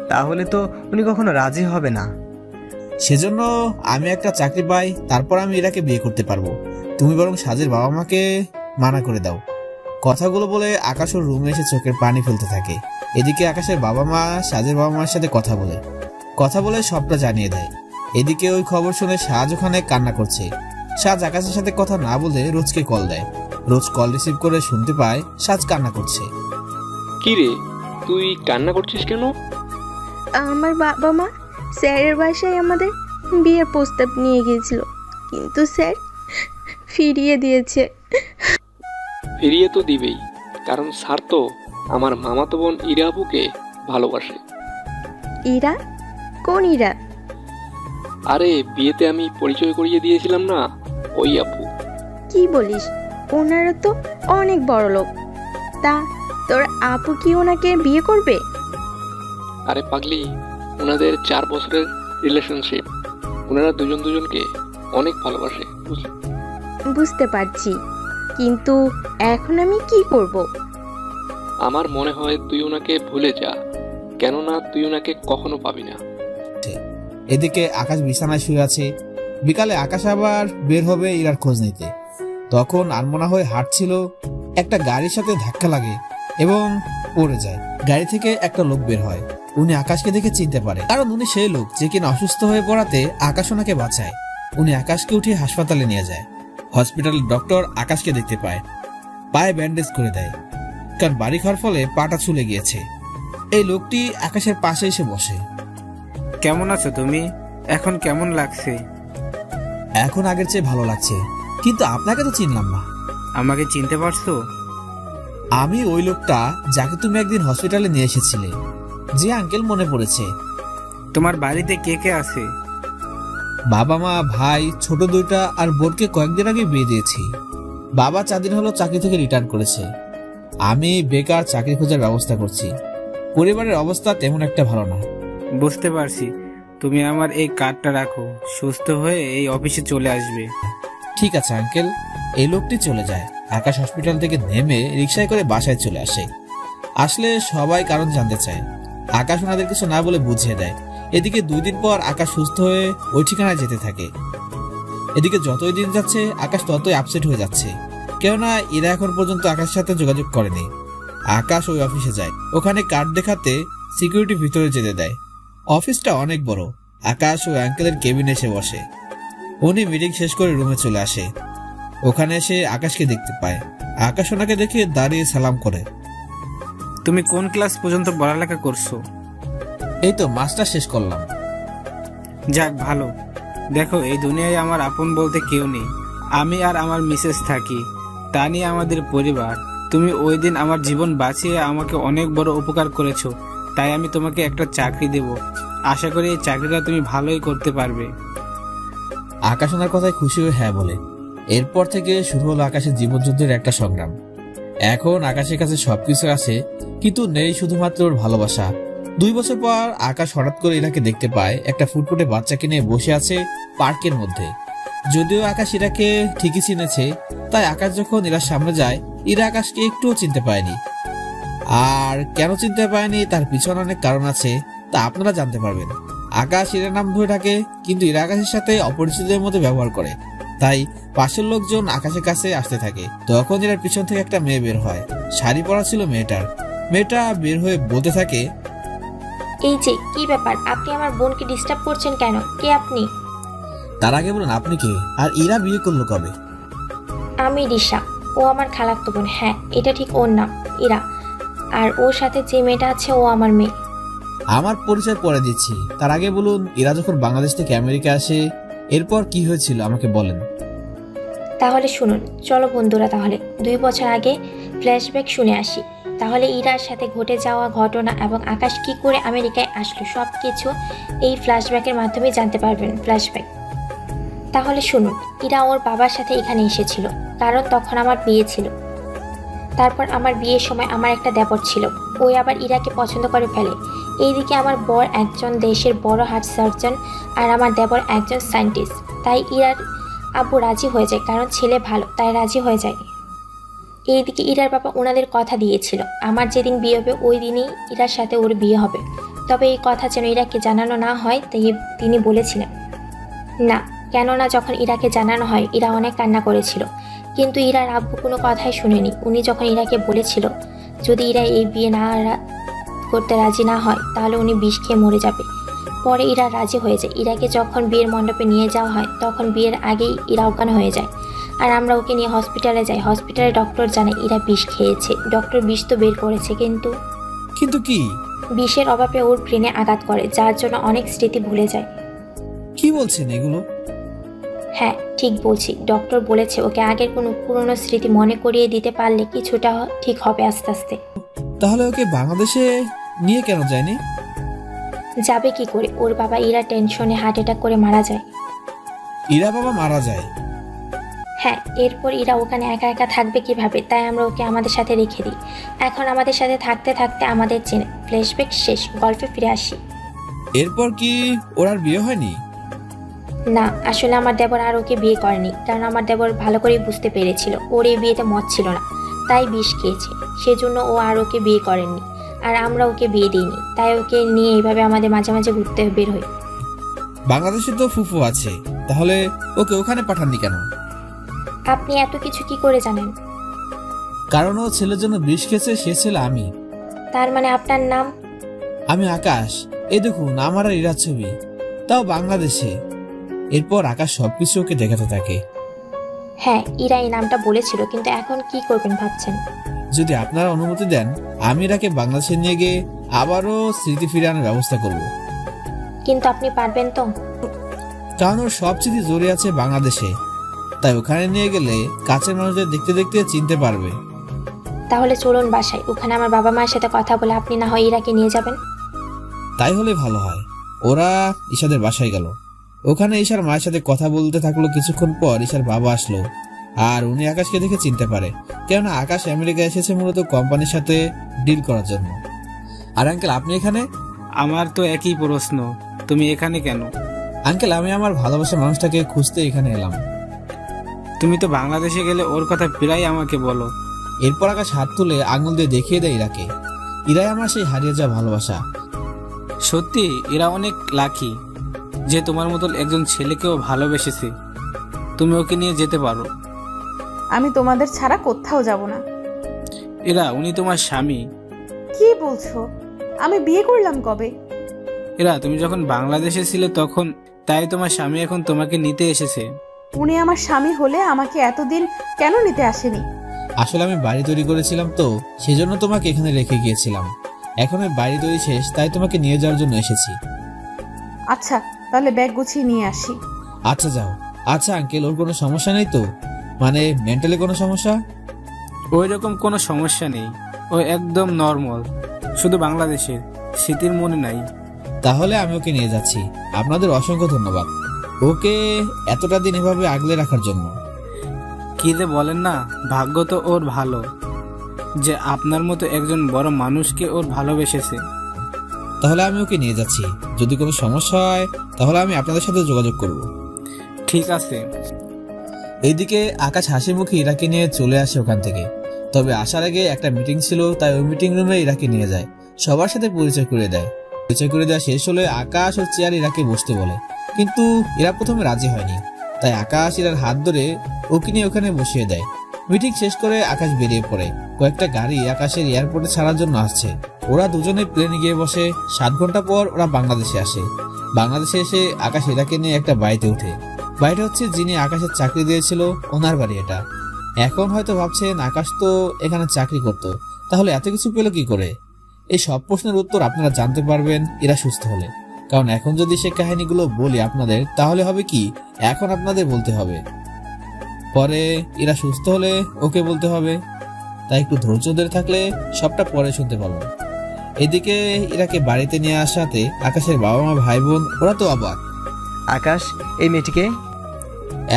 তাহলে তো উনি কখনো রাজি হবে না। সেজন্য আমি একটা চাকরি পাই, তারপর আমি ইরাকে বিয়ে করতে পারবো। তুমি বরং সাজের বাবা মাকে মানা করে দাও। কথাগুলো বলে আকাশ ওর রুমে এসে চোখের পানি ফেলতে থাকে। এদিকে আকাশের বাবা মা সাজের বাবা মার সাথে কথা বলে সবটা জানিয়ে দেয়। এদিকে ওই খবর শুনে সাজ ওখানে কান্না করছে। সাজ আকাশের সাথে কথা না বলে রোজকে কল দেয়। রোজ কল রিসিভ করে শুনতে পায় সাজ কান্না করছে। কি রে, তুই কান্না করছিস কেন? আমার বাবা মা স্যারের বাসায় আমাদের বিয়ের প্রস্তাব নিয়ে গিয়েছিল, কিন্তু স্যার ফিরিয়ে দিয়েছে। ফিরিয়ে তো দিবেই, কারণ স্যার তো আমার মামাতো বোন ইরা আপুকে ভালোবাসে। ইরা? কোন ইরা? আরে বিয়েতে আমি পরিচয় করিয়ে দিয়েছিলাম না, ওই আপু। কি বলিস? ওনারা তো অনেক বড় লোক। তা তোর আপু কি ওনাকে বিয়ে করবে? আরে পাগলি, ওনাদের 4 বছরের রিলেশনশিপ। ওনারা দুজন দুজনকে অনেক ভালোবাসে। বুঝতে পারছি, কিন্তু এখন আমি কি করব? আমার মনে হয় তুই ওনাকে ভুলে যা, কেননা তুই ওনাকে কখনো পাবি না। এদিকে আকাশ বিছানায় শুয়ে আছে। বিকালে আকাশ আবার বের হবে ইরার খোঁজ নিতে। তখন আনমনা হয়ে হাঁটছিল, একটা গাড়ির সাথে ধাক্কা লাগে এবং পড়ে যায়। গাড়ি থেকে একটা লোক বের হয়। উনি আকাশকে দেখে চিনতে পারে, কারণ উনি সেই লোক যে কিনা অসুস্থ হয়ে পড়াতে আকাশ ওনাকে বাঁচায়। উনি আকাশকে উঠিয়ে হাসপাতালে নিয়ে যায়। হসপিটালের ডক্টর আকাশকে দেখতে পায়, পায়ে ব্যান্ডেজ করে দেয়, কারণ বাড়ি খাওয়ার ফলে পাটা ছুলে গিয়েছে। এই লোকটি আকাশের পাশে এসে বসে। কেমন আছো তুমি? এখন কেমন লাগছে? এখন আগের চেয়ে ভালো লাগছে, কিন্তু আপনাকে তো চিনলাম না। আমাকে চিনতে পারছো? আমি ওই লোকটা যাকে তুমি একদিন হসপিটালে নিয়ে এসেছিলে। জি আঙ্কেল, মনে পড়েছে। তোমার বাড়িতে কে কে আছে? বাবা মা, ভাই, ছোট দুইটা আর বোনকে কয়েকদিন আগে বিয়ে দিয়েছি। বাবা 4 দিন হলো চাকরি থেকে রিটার্ন করেছে। আমি বেকার চাকরি খোঁজার ব্যবস্থা করছি। পরিবারের অবস্থা তেমন একটা ভালো না। বুঝতে পারছি। তুমি আমার এই কার্ডটা রাখো, সুস্থ হয়ে এই অফিসে চলে আসবে। ঠিক আছে আঙ্কেল। এই লোকটি চলে যায়। আকাশ হসপিটাল থেকে নেমে রিকশায় করে বাসায় চলে আসে। আসলে সবাই কারণ জানতে চায়। আকাশ ওনাদের কিছু না বলে বুঝিয়ে দেয়। এদিকে 2 দিন পর আকাশ সুস্থ হয়ে ওই ঠিকানায় যেতে থাকে। এদিকে যতই দিন যাচ্ছে আকাশ ততই আপসেট হয়ে যাচ্ছে, কেননা এরা এখন পর্যন্ত আকাশের সাথে যোগাযোগ করেনি। আকাশ ওই অফিসে যায়। ওখানে কার্ড দেখাতে সিকিউরিটি ভিতরে যেতে দেয়। অফিসটা অনেক বড়। আকাশ ও আঙ্কেলের কেবিনে এসে বসে। উনি মিটিং শেষ করে রুমে চলে আসে। ওখানে এসে আকাশকে দেখতে পায়। আকাশ ওনাকে দেখে দাঁড়িয়ে সালাম করে। তুমি কোন ক্লাস পর্যন্ত পড়ালেখা করছো? এই তো মাস্টার শেষ করলাম। যাক ভালো। দেখো, এই দুনিয়ায় আমার আপন বলতে কেউ নেই। আমি আর আমার মিসেস থাকি, তা নিয়ে আমাদের পরিবার। তুমি ওই দিন আমার জীবন বাঁচিয়ে আমাকে অনেক বড় উপকার করেছো, তাই আমি তোমাকে একটা চাকরি দেব। আশা করি এই চাকরিটা তুমি ভালোই করতে পারবে। আকাশ ওনার কথায় খুশি হয়ে হ্যাঁ বলে। এরপর থেকে শুরু হলো আকাশের জীবনযুদ্ধের একটা সংগ্রাম। এখন আকাশের কাছে সবকিছু আছে, কিন্তু নেই শুধুমাত্র ওর ভালোবাসা। 2 বছর পর আকাশ হঠাৎ করে ইরাকে দেখতে পায় একটা ফুটফুটে বাচ্চাকে নিয়ে বসে আছে পার্কের মধ্যে। যদিও আকাশ ইরাকে ঠিকই চিনেছে, তাই আকাশ যখন ইরার সামনে যায় ইরা আকাশকে একটুও চিনতে পায়নি। আর কেন চিনতে পায়নি তার পিছনে অনেক কারণ আছে, তা আপনারা জানতে পারবেন। আকাশ ইরার নাম ধরে থাকে, কিন্তু ইরা আকাশের সাথে অপরিচিতদের মতো ব্যবহার করে, তাই পাশের লোকজন আকাশের কাছে আসতে থাকে। তখন ইরার পিছন থেকে একটা মেয়ে বের হয়। শাড়ি পরা ছিল মেয়েটা বের হয়ে বলতে থাকে, এই যে কি ব্যাপার, আপনি আমার বোনকে ডিস্টার্ব করছেন কেন? কে আপনি? তার আগে বলুন আপনি কে, আর ইরা বিয়ে করলো কবে? আমি রিশা, ও আমার খালাতো বোন। হ্যাঁ, এটা ঠিক ওর নাম ইরা, আর ওর সাথে যে মেয়েটা আছে ও আমার মেয়ে। আমার পরিচয় পরে দিচ্ছি, তার আগে বলুন ইরা যখন বাংলাদেশ থেকে আমেরিকা আসে এরপর কি হয়েছিল আমাকে বলেন। তাহলে শুনুন, চলো বন্ধুরা, তাহলে 2 বছর আগে ফ্ল্যাশব্যাক শুনে আসি। তাহলে ইরার সাথে ঘটে যাওয়া ঘটনা এবং আকাশ কি করে আমেরিকায় আসলো সব কিছু এই ফ্ল্যাশব্যাকের মাধ্যমে জানতে পারবেন। ফ্ল্যাশব্যাক। তাহলে শুনুন, ইরা ওর বাবার সাথে এখানে এসেছিল, কারণ তখন আমার বিয়ে ছিল। তারপর আমার বিয়ের সময় আমার একটা দেবর ছিল, ওই আবার ইরাকে পছন্দ করে ফেলে। এইদিকে আমার বর একজন দেশের বড় হার্ট সার্জন আর আমার দেবর একজন সায়েন্টিস্ট। তাই ইরার আব্বু রাজি হয়ে যায়, কারণ ছেলে ভালো, তাই রাজি হয়ে যায়। এইদিকে ইরার বাবা ওনাদের কথা দিয়েছিল আমার যেদিন বিয়ে হবে ওই দিনই ইরার সাথে ওর বিয়ে হবে। তবে এই কথা যেন ইরাকে জানানো না হয় তাই তিনি বলেছিলেন না। কেননা যখন ইরাকে জানানো হয় ইরা অনেক কান্না করেছিল, কিন্তু ইরার আব্বু কোনো কথাই শুনেনি। উনি যখন ইরাকে বলেছিল যদি ইরা এই বিয়ে করতে রাজি না হয় তাহলে উনি বিষ খেয়ে মরে যাবে। পরে ইরা রাজি হয়ে যায়। ইরাকে যখন বিয়ের মণ্ডপে নিয়ে যাওয়া হয় তখন বিয়ের আগেই ইরা অজ্ঞান হয়ে যায়, আর আমরা ওকে নিয়ে হসপিটালে যাই। হসপিটালে ডক্টর জানে ইরা বিষ খেয়েছে। ডক্টর বিষ তো বের করেছে, কিন্তু কি বিষের অভাবে ওর ব্রেনে আঘাত করে, যার জন্য অনেক স্মৃতি ভুলে যায়। কি বলছেন এগুলো? হ্যাঁ ঠিক বলছি। ডক্টর বলেছে ওকে আগের কোনো পুরনো স্মৃতি মনে করিয়ে দিতে পারলে কিছুটা ঠিক হবে আস্তে আস্তে। তাহলে ওকে বাংলাদেশে নিয়ে কেন যায়নি? যাবে কি করে? ওর বাবা ইরা টেনশনে হার্ট অ্যাটাক করে মারা যায়। ইরা বাবা মারা যায়? হ্যাঁ, এরপর ইরা ওখানে একা একা থাকবে কিভাবে, তাই আমরা ওকে আমাদের সাথে রেখে দিই। এখন আমাদের সাথে থাকতে থাকতে আমাদের চেনে। ফ্ল্যাশব্যাক শেষ, গল্পে ফিরে আসি। এরপর কি ওর আর বিয়ে হয়নি? না, আসলে আমার দেবর আর ওকে বিয়ে করেনি, কারণ আমার দেবর ভালো করেই বুঝতে পেরেছিল ওর এই বিয়েতে মত ছিল না, তাই বিষ খেয়েছে। সেজন্য ও আর ওকে বিয়ে করেননি, আর আমরা ওকে বিয়ে দিইনি, তাই ওকে নিয়ে এইভাবে আমাদের মাঝে মাঝে ঘুরতে বের হই। বাংলাদেশে তো ফুফু আছে, তাহলে ওকে ওখানে পাঠাননি কেন? আপনি এত কিছু কি করে জানেন? কারণ ও ছেলের জন্য বিষ খেয়েছে, সে ছেলে আমি। তার মানে আপনার নাম? আমি আকাশ। এই দেখুন আমার আর ইরার ছবি, তাও বাংলাদেশে। এরপর আকাশ সবকিছু ওকে দেখাতে থাকে। হ্যাঁ, ইরা এই নামটা বলেছিল, কিন্তু এখন কি করবেন ভাবছেন? যদি আপনারা অনুমতি দেন আমি ইরাকে বাংলাদেশে নিয়ে গিয়ে আবারও স্মৃতি ফিরে আনার ব্যবস্থা করব। কিন্তু আপনি পারবেন তো? কারণ ওর সব স্মৃতি জড়িয়ে আছে বাংলাদেশে, তাই ওখানে নিয়ে গেলে কাছের মানুষদের দেখতে দেখতে চিনতে পারবে। তাহলে চলুন বাসায়, ওখানে আমার বাবা মায়ের সাথে কথা বলে আপনি না হয় ইরাকে নিয়ে যাবেন। তাই হলে ভালো হয়। ওরা ঈশাদের বাসায় গেল। ওখানে ঈশার মায়ের সাথে কথা বলতে থাকলো। কিছুক্ষণ পর ঈশার বাবা আসলো, আর উনি আকাশকে দেখে চিনতে পারে, কেননা আকাশ আমেরিকা এসেছে মূলত কোম্পানির সাথে ডিল করার জন্য। আর আঙ্কেল আপনি এখানে? আমার তো একই প্রশ্ন, তুমি এখানে কেন? আঙ্কেল আমি আমার ভালোবাসার মানুষটাকে খুঁজতে এখানে এলাম। তুমি তো বাংলাদেশে গেলে ওর কথা প্রায় আমাকে বলো। এরপর আকাশ হাত তুলে আঙুল দিয়ে দেখিয়ে দেয় ইরাকে, ইরাই আমার সেই হারিয়ে যাওয়া ভালোবাসা। সত্যি এরা অনেক লাকি যে তোমার মতো একজন ছেলেকেও ভালোবেসেছে। তুমি ওকে নিয়ে যেতে পারো। আমি তোমাদের ছাড়া কোথাও যাব না। এরা উনি তোমার স্বামী। কি বলছো? আমি বিয়ে করলাম কবে? এরা তুমি যখন বাংলাদেশে ছিলে তখন, তাই তোমার স্বামী এখন তোমাকে নিতে এসেছে। উনি আমার স্বামী হলে আমাকে এতদিন কেন নিতে আসেনি? আসলে আমি বাড়ি তৈরি করেছিলাম তো, সেজন্য তোমাকে এখানে রেখে গিয়েছিলাম। এখন ওই বাড়ি তৈরি শেষ, তাই তোমাকে নিয়ে যাওয়ার জন্য এসেছি। আচ্ছা, তাহলে ব্যাগ গুছিয়ে নিয়ে আসি। আচ্ছা যাও। আচ্ছা আঙ্কেল, ওর কোনো সমস্যা নেই তো? মানে মেন্টালি কোনো সমস্যা? ওই রকম কোনো সমস্যা নেই, ও একদম নর্মাল, শুধু বাংলাদেশের স্মৃতির মনে নাই। তাহলে আমি ওকে নিয়ে যাচ্ছি। আপনাদের অসংখ্য ধন্যবাদ ওকে এতটা দিন এভাবে আগলে রাখার জন্য। কি যে বলেন না, ভাগ্য তো ওর ভালো যে আপনার মতো একজন বড় মানুষকে ওর ভালোবেসেছে। তাহলে আমি ওকে নিয়ে যাচ্ছি। যদি কোনো সমস্যা হয় তাহলে আমি আপনাদের সাথে যোগাযোগ করব। ঠিক আছে। এইদিকে আকাশ হাসি মুখে ইরাকে নিয়ে চলে আসে ওখান থেকে। তবে আসার আগে একটা মিটিং ছিল, তাই ওই মিটিং রুমে ইরাকে নিয়ে যায়, সবার সাথে পরিচয় করে দেয়। পরিচয় করে দেওয়া শেষ হলে আকাশ ও চেয়ার ইরাকে বসতে বলে, কিন্তু ইরা প্রথমে রাজি হয়নি। তাই আকাশ ইরার হাত ধরে ওকে নিয়ে ওখানে বসিয়ে দেয়। মিটিং শেষ করে আকাশ বেরিয়ে পড়ে। কয়েকটা গাড়ি আকাশের এয়ারপোর্টে ছাড়ার জন্য আসছে। ওরা দুজনে প্লেনে গিয়ে বসে। 7 ঘন্টা পর ওরা বাংলাদেশে আসে। বাংলাদেশে এসে আকাশ ইরাকে নিয়ে একটা বাড়িতে ওঠে। বাড়িটা হচ্ছে যিনি আকাশের চাকরি দিয়েছিল ওনার বাড়ি এটা। এখন হয়তো ভাবছেন আকাশ তো এখানে চাকরি করত, তাহলে এত কিছু পেল কি করে? এই সব প্রশ্নের উত্তর আপনারা জানতে পারবেন এরা সুস্থ হলে। কারণ এখন যদি সে কাহিনীগুলো বলি আপনাদের, তাহলে হবে কি, এখন আপনাদের বলতে হবে, পরে এরা সুস্থ হলে ওকে বলতে হবে। তাই একটু ধৈর্য ধরে থাকলে সবটা পরে শুনতে পারবেন। এদিকে ইরাকে বাড়িতে নিয়ে আসাতে আকাশের বাবা মা ভাই বোন ওরা তো অবাক। আকাশ এই মেয়েটিকে?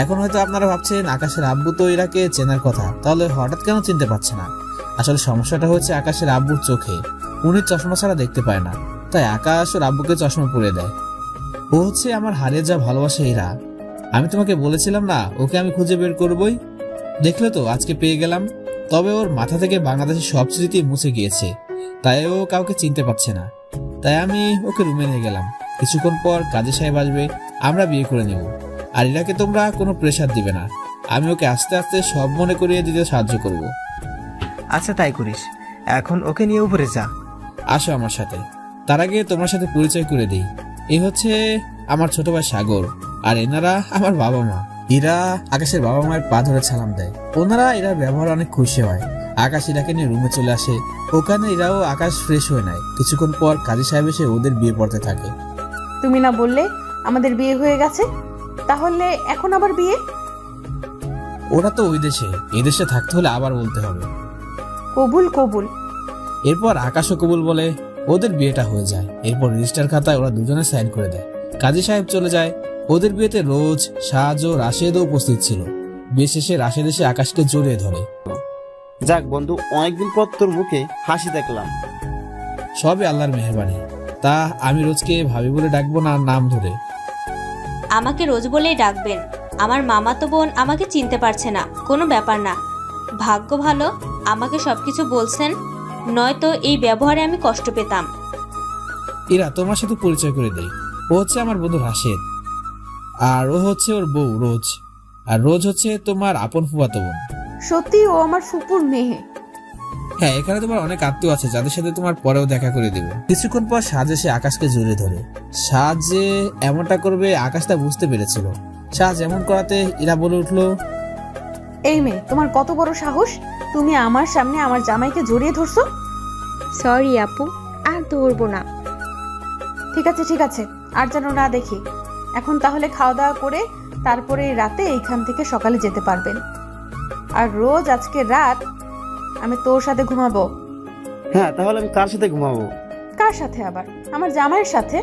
এখন হয়তো আপনারা ভাবছেন আকাশের আব্বু তো ইরাকে চেনার কথা, তাহলে হঠাৎ কেন চিনতে পারছে না? আসলে সমস্যাটা হচ্ছে আকাশের আব্বুর চোখে। উনি চশমা ছাড়া দেখতে পায় না, তাই আকাশ ওর আব্বুকে চশমা পরিয়ে দেয়। ও হচ্ছে আমার হারিয়ে যাওয়া ভালোবাসা ইরা। আমি তোমাকে বলেছিলাম না ওকে আমি খুঁজে বের করবই? দেখলে তো আজকে পেয়ে গেলাম। তবে ওর মাথা থেকে বাংলাদেশের সব স্মৃতি মুছে গিয়েছে, তাই ও কাউকে চিনতে পারছে না। তাই আমি ওকে রুমে নিয়ে গেলাম। কিছুক্ষণ পর কাজী সাহেব আসবে, আমরা বিয়ে করে নেব। আর ইরাকে তোমরা কোনো প্রেশার দিবে না, আমি ওকে আস্তে আস্তে সব মনে করিয়ে দিতে সাহায্য করব। আচ্ছা তাই করিস। এখন ওকে নিয়ে উপরে যা। আসো আমার সাথে। তার আগে তোমার সাথে পরিচয় করে দিই, এই হচ্ছে আমার ছোট ভাই সাগর, আর এনারা আমার বাবা মা। ইরা আকাশের বাবা মায়ের পা ধরে সালাম দেয়। ওনারা ইরার ব্যবহার অনেক খুশি হয়। আকাশ ইরাকে নিয়ে রুমে চলে আসে। ওখানে ইরাও আকাশ ফ্রেশ হয়ে নেয়। কিছুক্ষণ পর কাজী সাহেব এসে ওদের বিয়ে পড়তে থাকে। তুমি না বললে আমাদের বিয়ে হয়ে গেছে, তাহলে এখন আবার বিয়ে? ওরা তো ওই দেশে, এদেশে থাকতে হলে আবার বলতে হবে। কবুল কবুল। এরপর আকাশও কবুল বলে ওদের বিয়েটা হয়ে যায়। এরপর রেজিস্টার খাতায় ওরা দুজনে সাইন করে দেয়। কাজী সাহেব চলে যায়। ওদের বিয়েতে রোজ, সাজ ও রাশেদও উপস্থিত ছিল। বিয়ে শেষে রাশেদ এসে আকাশকে জড়িয়ে ধরে। যাক বন্ধু, অনেকদিন পর তোর মুখে হাসি দেখলাম। সবই আল্লাহর মেহেরবানি। তা আমি রোজকে ভাবি বলে ডাকবো না নাম ধরে? আমাকে রোজ বলেই ডাকবেন। আমার মামাতো বোন আমাকে চিনতে পারছে না, কোনো ব্যাপার না। ভাগ্য ভালো আমাকে সবকিছু বলছেন, নয়তো এই ব্যবহারে আমি কষ্ট পেতাম। ইরা, তোমার সাথে পরিচয় করে দেই। ও হচ্ছে আমার বন্ধু রাশেদ, আর ও হচ্ছে ওর বউ রোজ। আর রোজ হচ্ছে তোমার আপন ফুফাতো বোন। সত্যি ও আমার ফুপুর মেয়ে? হ্যাঁ, এখানে তোমার অনেক আত্মীয় আছে যাদের সাথে তোমার পরেও দেখা করে দেব। কিছুক্ষণ পর সাজ এসে আকাশকে জড়িয়ে ধরে। সাজ যে এমনটা করবে আকাশ তা বুঝতে পেরেছিল। সাজ এমন করাতে ইরা বলে উঠলো, এই মেয়ে, তোমার কত বড় সাহস! তুমি আমার সামনে আমার জামাইকে জড়িয়ে ধরছো। সরি আপু, আর ধরবো না। ঠিক আছে ঠিক আছে, আর যেন না দেখি। এখন তাহলে খাওয়া দাওয়া করে তারপরে রাতে এইখান থেকে সকালে যেতে পারবেন। আর রোজ আজকে রাত আমি তোর সাথে ঘুমাবো। হ্যাঁ, তাহলে আমি কার সাথে ঘুমাবো? কার সাথে আবার? আমার জামাইয়ের সাথে।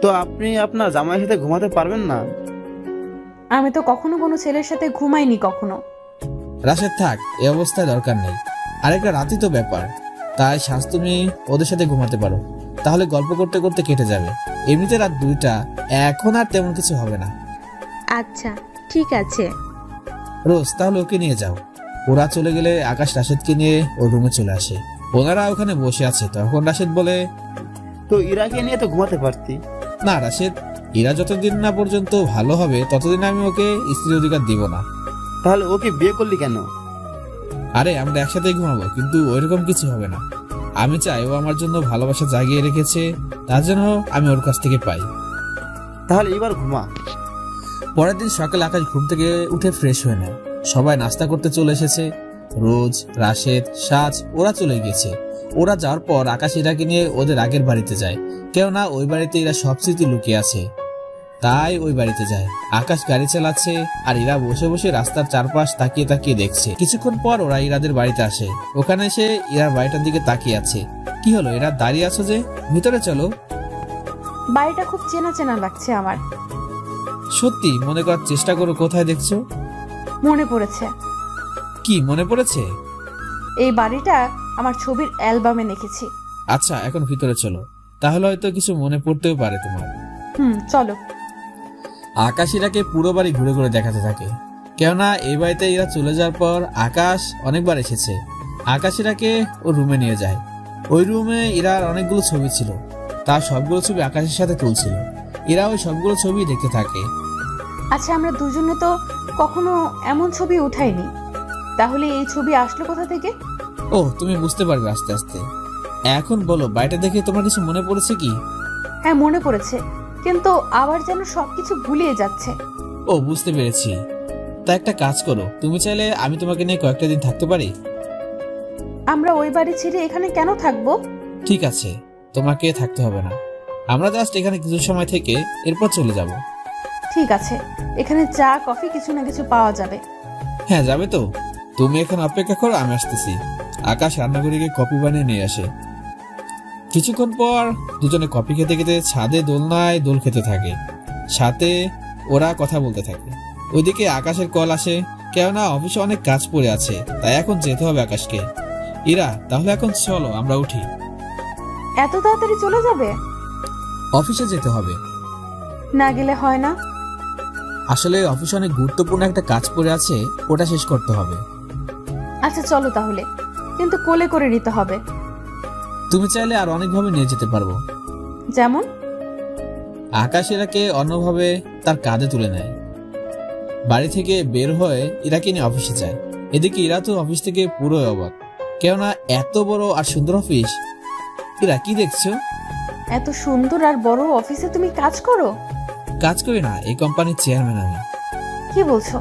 তো আপনি আপনার জামাইয়ের সাথে ঘুমাতে পারবেন না? আমি তো কখনো কোনো ছেলের সাথে ঘুমাইনি কখনো। রাশেদ থাক, এই অবস্থায় দরকার নেই। আরেকটা রাতই তো ব্যাপার, তাই সাজ তুমি ওদের সাথে ঘুমাতে পারো। তাহলে গল্প করতে করতে কেটে যাবে। এমনিতে রাত 2টা, এখন আর তেমন কিছু হবে না। আচ্ছা ঠিক আছে। রোজ, তাহলে ওকে নিয়ে যাও। ওরা চলে গেলে আকাশ রাশেদকে নিয়ে ওর রুমে চলে আসে। ওনারা ওখানে বসে আছে। তখন রাশেদ বলে, তো ইরাকে নিয়ে তো ঘুমাতে পারতি। না রাশেদ, ইরা যতদিন না পর্যন্ত ভালো হবে ততদিন আমি ওকে স্ত্রীর অধিকার দিব না। তাহলে ওকে বিয়ে করলি কেন? আরে আমরা একসাথেই ঘুমাবো, কিন্তু ওইরকম কিছু হবে না। আমি চাই ও আমার জন্য ভালোবাসা জাগিয়ে রেখেছে, তার জন্য আমি ওর কাছ থেকে পাই। তাহলে এবার ঘুমা। পরের দিন সকালে আকাশ ঘুম থেকে উঠে ফ্রেশ হয়ে নেয়। সবাই নাস্তা করতে চলে এসেছে। রোজ, রাশেদ, সাজ ওরা চলে গিয়েছে। ওরা যাওয়ার পর আকাশ ইরাকে নিয়ে ওদের আগের বাড়িতে যায়, কেননা ওই বাড়িতে এরা সব স্মৃতি লুকিয়ে আছে। তাই ওই বাড়িতে যায়। আকাশ গাড়ি চালাচ্ছে আর ইরা বসে বসে রাস্তার চারপাশ তাকিয়ে তাকিয়ে দেখছে। কিছুক্ষণ পর ওরা ইরাদের বাড়িতে আসে। ওখানে এসে ইরার বাড়িটার দিকে তাকিয়ে আছে। কি হলো, এরা দাঁড়িয়ে আছো যে? ভিতরে চলো। বাড়িটা খুব চেনা চেনা লাগছে আমার। সত্যি? মনে করার চেষ্টা করো, কোথায় দেখছো? মনে পড়েছে। কি মনে পড়েছে? এই বাড়িটা আমার ছবির অ্যালবামে দেখেছি। আচ্ছা, এখন ভিতরে চলো, তাহলে হয়তো কিছু মনে পড়তেও পারে তোমার। চলো। আকাশ ইরাকে পুরো বাড়ি ঘুরে ঘুরে দেখাতে থাকে, কেননা এই বাড়িতে এরা চলে যাওয়ার পর আকাশ অনেকবার এসেছে। আকাশ ইরাকে ও রুমে নিয়ে যায়। ওই রুমে ইরার অনেকগুলো ছবি ছিল, তার সবগুলো ছবি আকাশের সাথে তুলছিল। এরা ওই সবগুলো ছবি দেখতে থাকে। আচ্ছা, আমরা দুজনে তো কখনো এমন ছবি উঠাইনি, তাহলে এই ছবি আসলো কোথা থেকে? ও, তুমি বুঝতে পারবে আস্তে আস্তে। এখন বলো, বাড়িটা দেখে তোমার কিছু মনে পড়েছে কি? হ্যাঁ, মনে পড়েছে, কিন্তু আবার যেন সবকিছু ভুলিয়ে যাচ্ছে। ও, বুঝতে পেরেছি। তা একটা কাজ করো, তুমি চাইলে আমি তোমাকে নিয়ে কয়েকটা দিন থাকতে পারি। আমরা ওই বাড়ি ছেড়ে এখানে কেন থাকবো? ঠিক আছে, তোমাকে থাকতে হবে না। আমরা জাস্ট এখানে কিছু সময় থেকে এরপর চলে যাব। ঠিক আছে, এখানে চা কফি কিছু না কিছু পাওয়া যাবে। হ্যাঁ, যাবে তো। তুমি এখন অপেক্ষা করো, আমি আসতেছি। আকাশ রান্নাঘরে গিয়ে কফি বানিয়ে নিয়ে আসে। কিছুক্ষণ পর দুজনে কফি খেতে খেতে ছাদে দোলনায় দোল খেতে থাকে, সাথে ওরা কথা বলতে থাকে। ওইদিকে আকাশের কল আসে, কেননা অফিসে অনেক কাজ পড়ে আছে, তাই এখন যেতে হবে আকাশকে। ইরা, তাহলে এখন চলো আমরা উঠি। এত তাড়াতাড়ি চলে যাবে? অফিসে যেতে হবে। না গেলে হয় না। আসলে অফিসে অনেক গুরুত্বপূর্ণ একটা কাজ পড়ে আছে, ওটা শেষ করতে হবে। আচ্ছা চলো তাহলে, কিন্তু কোলে করে নিতে হবে। তুমি চাইলে আর অনেকভাবে নিয়ে যেতে পারবো। যেমন? আকাশ ইরাকে অন্যভাবে তার কাঁধে তুলে নেয়। বাড়ি থেকে বের হয়ে ইরাকে নিয়ে অফিসে যায়। এদিকে ইরা তো অফিস থেকে পুরো অবাক, কেননা এত বড় আর সুন্দর অফিস। ইরা কি দেখছো? এত সুন্দর আর বড় অফিসে তুমি কাজ করো? কাজ করি না, এই কোম্পানির চেয়ারম্যান আমি। কি বলছো?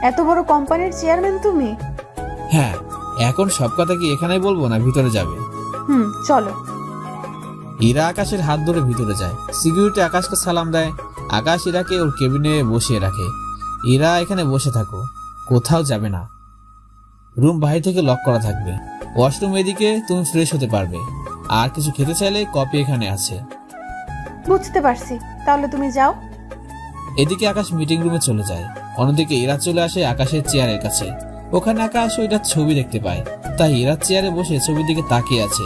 এত বড় কোম্পানির চেয়ারম্যান তুমি? হ্যাঁ, এখন সব কথা কি এখানেই বলবো না ভিতরে যাবে? চলো। ইরা আকাশের হাত ধরে ভিতরে যায়। সিকিউরিটি আকাশকে সালাম দেয়। আকাশ ইরাকে ওর কেবিনে বসিয়ে রাখে। ইরা এখানে বসে থাকো, কোথাও যাবে না। রুম বাইরে থেকে লক করা থাকবে। ওয়াশরুম এদিকে, তুমি ফ্রেশ হতে পারবে। আর কিছু খেতে চাইলে কপি এখানে আছে। বুঝতে পারছি, তাহলে তুমি যাও। এদিকে আকাশ মিটিং রুমে চলে যায়। অন্যদিকে ইরা চলে আসে আকাশের চেয়ারের কাছে। ওখানে আকাশ ওইটার ছবি দেখতে পায়, তাই ইরা চেয়ারে বসে ছবির দিকে তাকিয়ে আছে।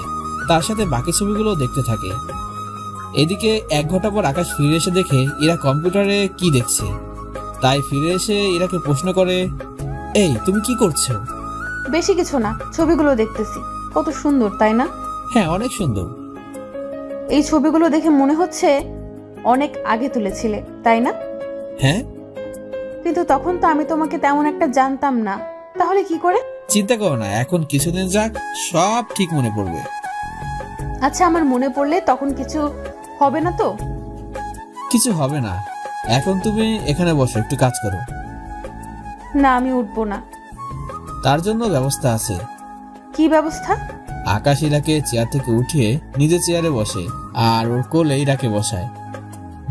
তার সাথে বাকি ছবিগুলো দেখতে থাকে। এদিকে 1 ঘন্টা পর আকাশ ফিরে এসে দেখে ইরা কম্পিউটারে কি দেখছে। তাই ফিরে এসে ইরাকে প্রশ্ন করে, এই তুমি কি করছো? বেশি কিছু না, ছবিগুলো দেখতেছি। কত সুন্দর, তাই না? হ্যাঁ, অনেক সুন্দর। এই ছবিগুলো দেখে মনে হচ্ছে অনেক আগে তুলেছিলে, তাই না? হ্যাঁ। কিন্তু তখন তো আমি তোমাকে তেমন একটা জানতাম না, তাহলে কি করে? চিন্তা করো না, এখন কিছুদিন যাক, সব ঠিক মনে পড়বে। আচ্ছা, আমার মনে পড়লে তখন কিছু হবে না তো? কিছু হবে না, এখন তুমি এখানে বসো, একটু কাজ করো। না, আমি উঠবো না। তার জন্য ব্যবস্থা আছে। কি ব্যবস্থা? আকাশ ইরাকে চেয়ার থেকে উঠিয়ে নিজে চেয়ারে বসে আর ওর কোলে ইরাকে বসায়।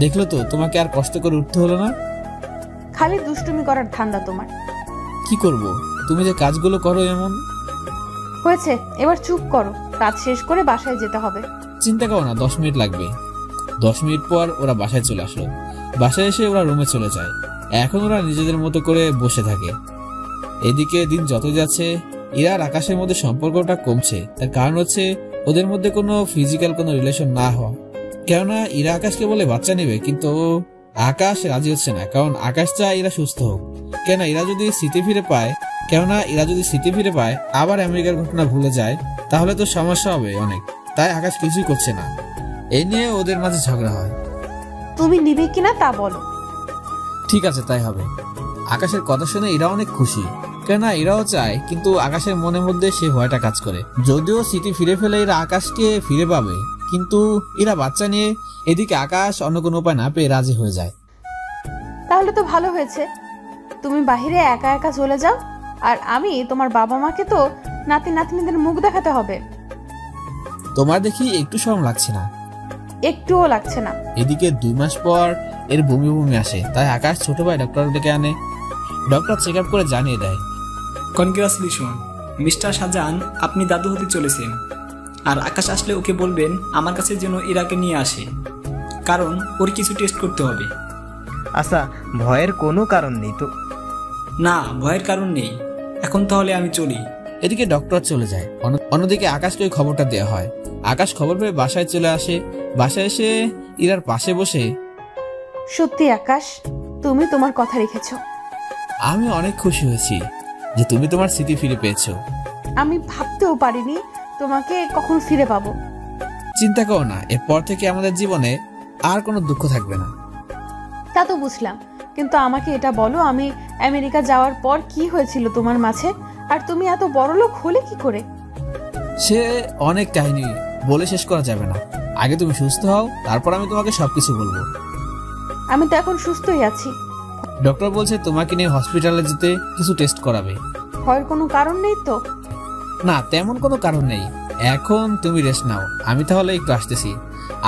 দেখলো তো, তোমাকে আর কষ্ট করে উঠতে হলো না। খালি দুষ্টুমি করার ধান্দা তোমার। কি করব, তুমি যে কাজগুলো করো এমন। হয়েছে, এবার চুপ করো। কাজ শেষ করে বাসায় যেতে হবে। চিন্তা করো না, 10 মিনিট লাগবে। 10 মিনিট পর ওরা বাসায় চলে আসলো। বাসায় এসে ওরা রুমে চলে যায়। এখন ওরা নিজেদের মতো করে বসে থাকে। এদিকে দিন যত যাচ্ছে, ইরা আর আকাশের মধ্যে সম্পর্কটা কমছে। তার কারণ হচ্ছে ওদের মধ্যে কোনো ফিজিক্যাল কোনো রিলেশন না হওয়া। কেননা ইরা আকাশকে বলে বাচ্চা নেবে, কিন্তু আকাশ রাজি হচ্ছে না। কারণ আকাশ চায় ইরা সুস্থ হোক। কেননা ইরা যদি স্মৃতি ফিরে পায় আবার আমেরিকার ঘটনা ভুলে যায়, তাহলে তো সমস্যা হবে অনেক। তাই আকাশ কিছুই করছে না। এই নিয়ে ওদের মাঝে ঝগড়া হয়। তুমি নিবে কিনা তা বলো। ঠিক আছে, তাই হবে। আকাশের কথা শুনে এরা অনেক খুশি, কেননা এরাও চায়, কিন্তু আকাশের মনের মধ্যে সে ভয়টা কাজ করে। যদিও স্মৃতি ফিরে ফেলে এরা আকাশকে ফিরে পাবে, কিন্তু এরা বাচ্চা নিয়ে। এদিকে আকাশ অন্য কোনো উপায় না পেয়ে রাজি হয়ে যায়। তাহলে তো ভালো হয়েছে, তুমি বাহিরে একা একা চলে যাও, আর আমি তোমার বাবা মাকে তো নাতি নাতনিদের মুখ দেখাতে হবে। তোমার দেখি একটু শরম লাগছে না? একটুও লাগছে না। এদিকে 2 মাস পর এর বমি আসে, তাই আকাশ ছোট ভাই ডক্টর ডেকে আনে। ডক্টর চেক আপ করে জানিয়ে দেয়, কনগ্রাচুলেশন মিস্টার শাহজাহান, আপনি দাদু হতে চলেছেন। আর আকাশ আসলে ওকে বলবেন আমার কাছে যেন ইরাকে নিয়ে আসে, কারণ ওর কিছু টেস্ট করতে হবে। আচ্ছা, ভয়ের কোনো কারণ নেই তো? না, ভয়ের কারণ নেই। এখন তাহলে আমি চলি। এদিকে ডক্টর চলে যায়। অন্যদিকে আকাশকে ওই খবরটা দেওয়া হয়। আকাশ খবর পেয়ে বাসায় চলে আসে। বাসায় এসে ইরার পাশে বসে, সত্যি আকাশ, তুমি তোমার কথা রেখেছো। আমি অনেক খুশি হয়েছি যে তুমি তোমার স্মৃতি ফিরে পেয়েছো। আমি ভাবতেও পারিনি তোমাকে কখন ফিরে পাবো। চিন্তা করো না, এরপর থেকে আমাদের জীবনে আর কোনো দুঃখ থাকবে না। তা তো বুঝলাম, কিন্তু আমাকে এটা বলো, আমি আমেরিকা যাওয়ার পর কি হয়েছিল তোমার মাঝে, আর তুমি এত বড়লোক হলে কি করে? সে অনেক কাহিনী, বলে শেষ করা যাবে না। আগে তুমি সুস্থ হও, তারপর আমি তোমাকে সবকিছু বলবো। আমি তো এখন সুস্থই আছি। ডক্টর বলছে তোমাকে নিয়ে হসপিটালে যেতে, কিছু টেস্ট করাবে। ভয়ের কোনো কারণ নেই তো? না, তেমন কোনো কারণ নেই। এখন তুমি রেস্ট নাও, আমি তাহলে একটু আসতেছি।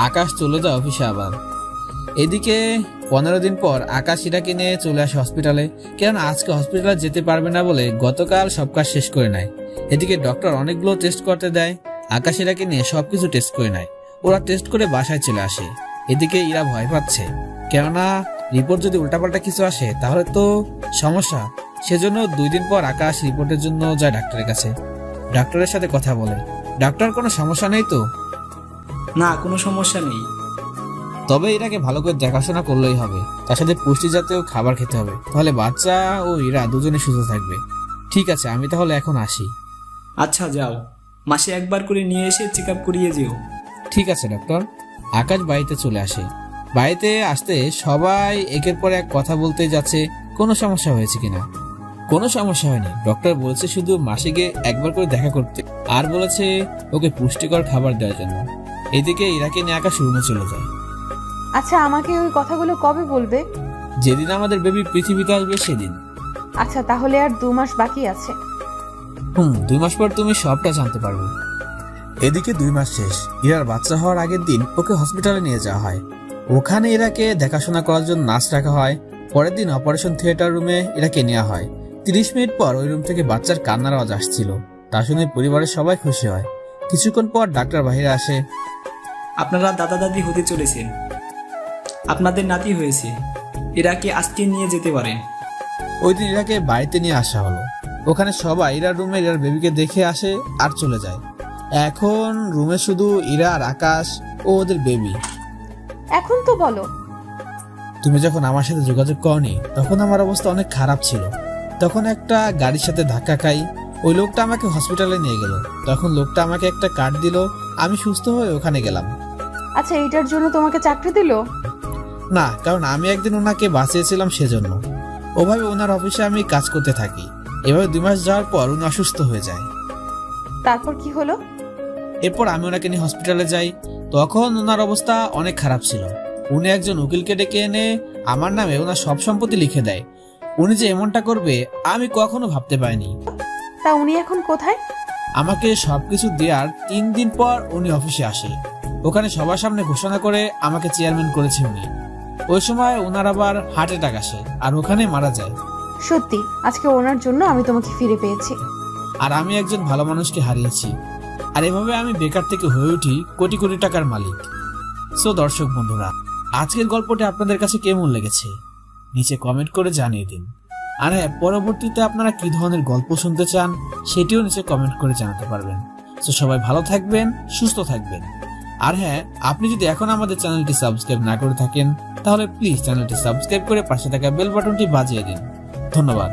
আকাশ চলে যায় অফিসে আবার। এদিকে 15 দিন পর আকাশ ইরাকে নিয়ে চলে আসে হসপিটালে। কেন আজকে হসপিটালে যেতে পারবে না বলে গতকাল সব কাজ শেষ করে নেয়। এদিকে ডক্টর অনেকগুলো টেস্ট করতে দেয়। আকাশ ইরাকে নিয়ে সবকিছু টেস্ট করে নেয়। ওরা টেস্ট করে বাসায় চলে আসে। এদিকে ইরা ভয় পাচ্ছে, কেননা রিপোর্ট যদি উল্টাপাল্টা কিছু আসে তাহলে তো সমস্যা। সেজন্য 2 দিন পর আকাশ রিপোর্টের জন্য যায় ডাক্তারের কাছে। ডাক্তারের সাথে কথা বলে। ডাক্তার, কোনো সমস্যা নেই তো? না, কোনো সমস্যা নেই। তবে এটাকে ভালো করে দেখাশোনা করলেই হবে। তার সাথে পুষ্টি জাতীয় খাবার খেতে হবে, তাহলে বাচ্চা ও ইরা দুজনে সুস্থ থাকবে। ঠিক আছে, আমি তাহলে এখন আসি। আচ্ছা যাও, মাসে একবার করে নিয়ে এসে চেক আপ করিয়ে যেও। ঠিক আছে ডক্টর। আকাশ বাড়িতে চলে আসে। বাড়িতে আসতে সবাই একের পর এক কথা বলতে যাচ্ছে কোনো সমস্যা হয়েছে কিনা। কোনো সমস্যা হয়নি, ডক্টর বলেছে শুধু মাসিকে একবার করে দেখা করতে, আর বলেছে ওকে পুষ্টিকর খাবার দেওয়ার জন্য। এদিকে ইরাকে নিয়ে আকাশ রুমে চলে যায়। আচ্ছা, আমাকে ওই কথাগুলো কবে বলবে? যেদিন আমাদের বেবি পৃথিবীতে আসবে সেদিন। আচ্ছা, তাহলে আর 2 মাস বাকি আছে। 2 মাস পর তুমি সবটা জানতে পারবে। এদিকে 2 মাস শেষ। ইরার বাচ্চা হওয়ার আগের দিন ওকে হসপিটালে নিয়ে যাওয়া হয়। ওখানে ইরাকে দেখাশোনা করার জন্য নার্স রাখা হয়। পরের দিন অপারেশন থিয়েটার রুমে ইরাকে নেওয়া হয়। 30 মিনিট পর ওই রুম থেকে বাচ্চার কান্নার আওয়াজ আসছিল। তা শুনে পরিবারের সবাই খুশি হয়। কিছুক্ষণ পর ডাক্তার বাইরে আসে। আপনারা দাদা দাদি হতে চলেছেন, আপনাদের নাতি হয়েছে, ইরাকে আজকে নিয়ে যেতে পারেন। ওই দিন ইরাকে বাড়িতে নিয়ে আসা হলো। ওখানে সবাই ইরার রুমে ইরার বেবিকে দেখে আসে আর চলে যায়। এখন রুমে শুধু ইরা আর আকাশ ও ওদের বেবি। এখন তো বলো, তুমি যখন আমার সাথে যোগাযোগ করনি তখন আমার অবস্থা অনেক খারাপ ছিল। তখন একটা গাড়ির সাথে ধাক্কা খাই। ওই লোকটা আমাকে হসপিটালে নিয়ে গেল। তখন লোকটা আমাকে একটা কার্ড দিল, আমি সুস্থ হয়ে ওখানে গেলাম। আচ্ছা, এটার জন্য তোমাকে চাকরি দিল? না, কারণ আমি একদিন ওনাকে বাঁচিয়েছিলাম সেজন্য। ওভাবে ওনার অফিসে আমি কাজ করতে থাকি। এভাবে 2 মাস যাওয়ার পর উনি অসুস্থ হয়ে যায়। তারপর কি হলো? এরপর আমি ওনাকে নিয়ে হসপিটালে যাই। তখন ওনার অবস্থা অনেক খারাপ ছিল। উনি একজন উকিলকে ডেকে এনে আমার নামে ওনার সব সম্পত্তি লিখে দেয়। উনি যে এমনটা করবে আমি কখনো ভাবতে পারিনি। তা উনি এখন কোথায়? আমাকে সবকিছু দেওয়ার 3 দিন পর উনি অফিসে আসে। ওখানে সবার সামনে ঘোষণা করে আমাকে চেয়ারম্যান করেছে উনি। ওই সময় ওনার আবার হার্ট অ্যাটাক আসে আর ওখানে মারা যায়। সত্যি, আজকে ওনার জন্য আমি তোমাকে ফিরে পেয়েছি। আর আমি একজন ভালো মানুষকে হারিয়েছি। আর এভাবে আমি বেকার থেকে হয়ে উঠি কোটি কোটি টাকার মালিক। সো দর্শক বন্ধুরা, আজকের গল্পটি আপনাদের কাছে কেমন লেগেছে নিচে কমেন্ট করে জানিয়ে দিন। আর হ্যাঁ, পরবর্তীতে আপনারা কি ধরনের গল্প শুনতে চান সেটিও নিচে কমেন্ট করে জানাতে পারবেন। তো সবাই ভালো থাকবেন, সুস্থ থাকবেন। আর হ্যাঁ, আপনি যদি এখন আমাদের চ্যানেলটি সাবস্ক্রাইব না করে থাকেন তাহলে প্লিজ চ্যানেলটি সাবস্ক্রাইব করে পাশে থাকা বেল বাটনটি বাজিয়ে দিন। ধন্যবাদ।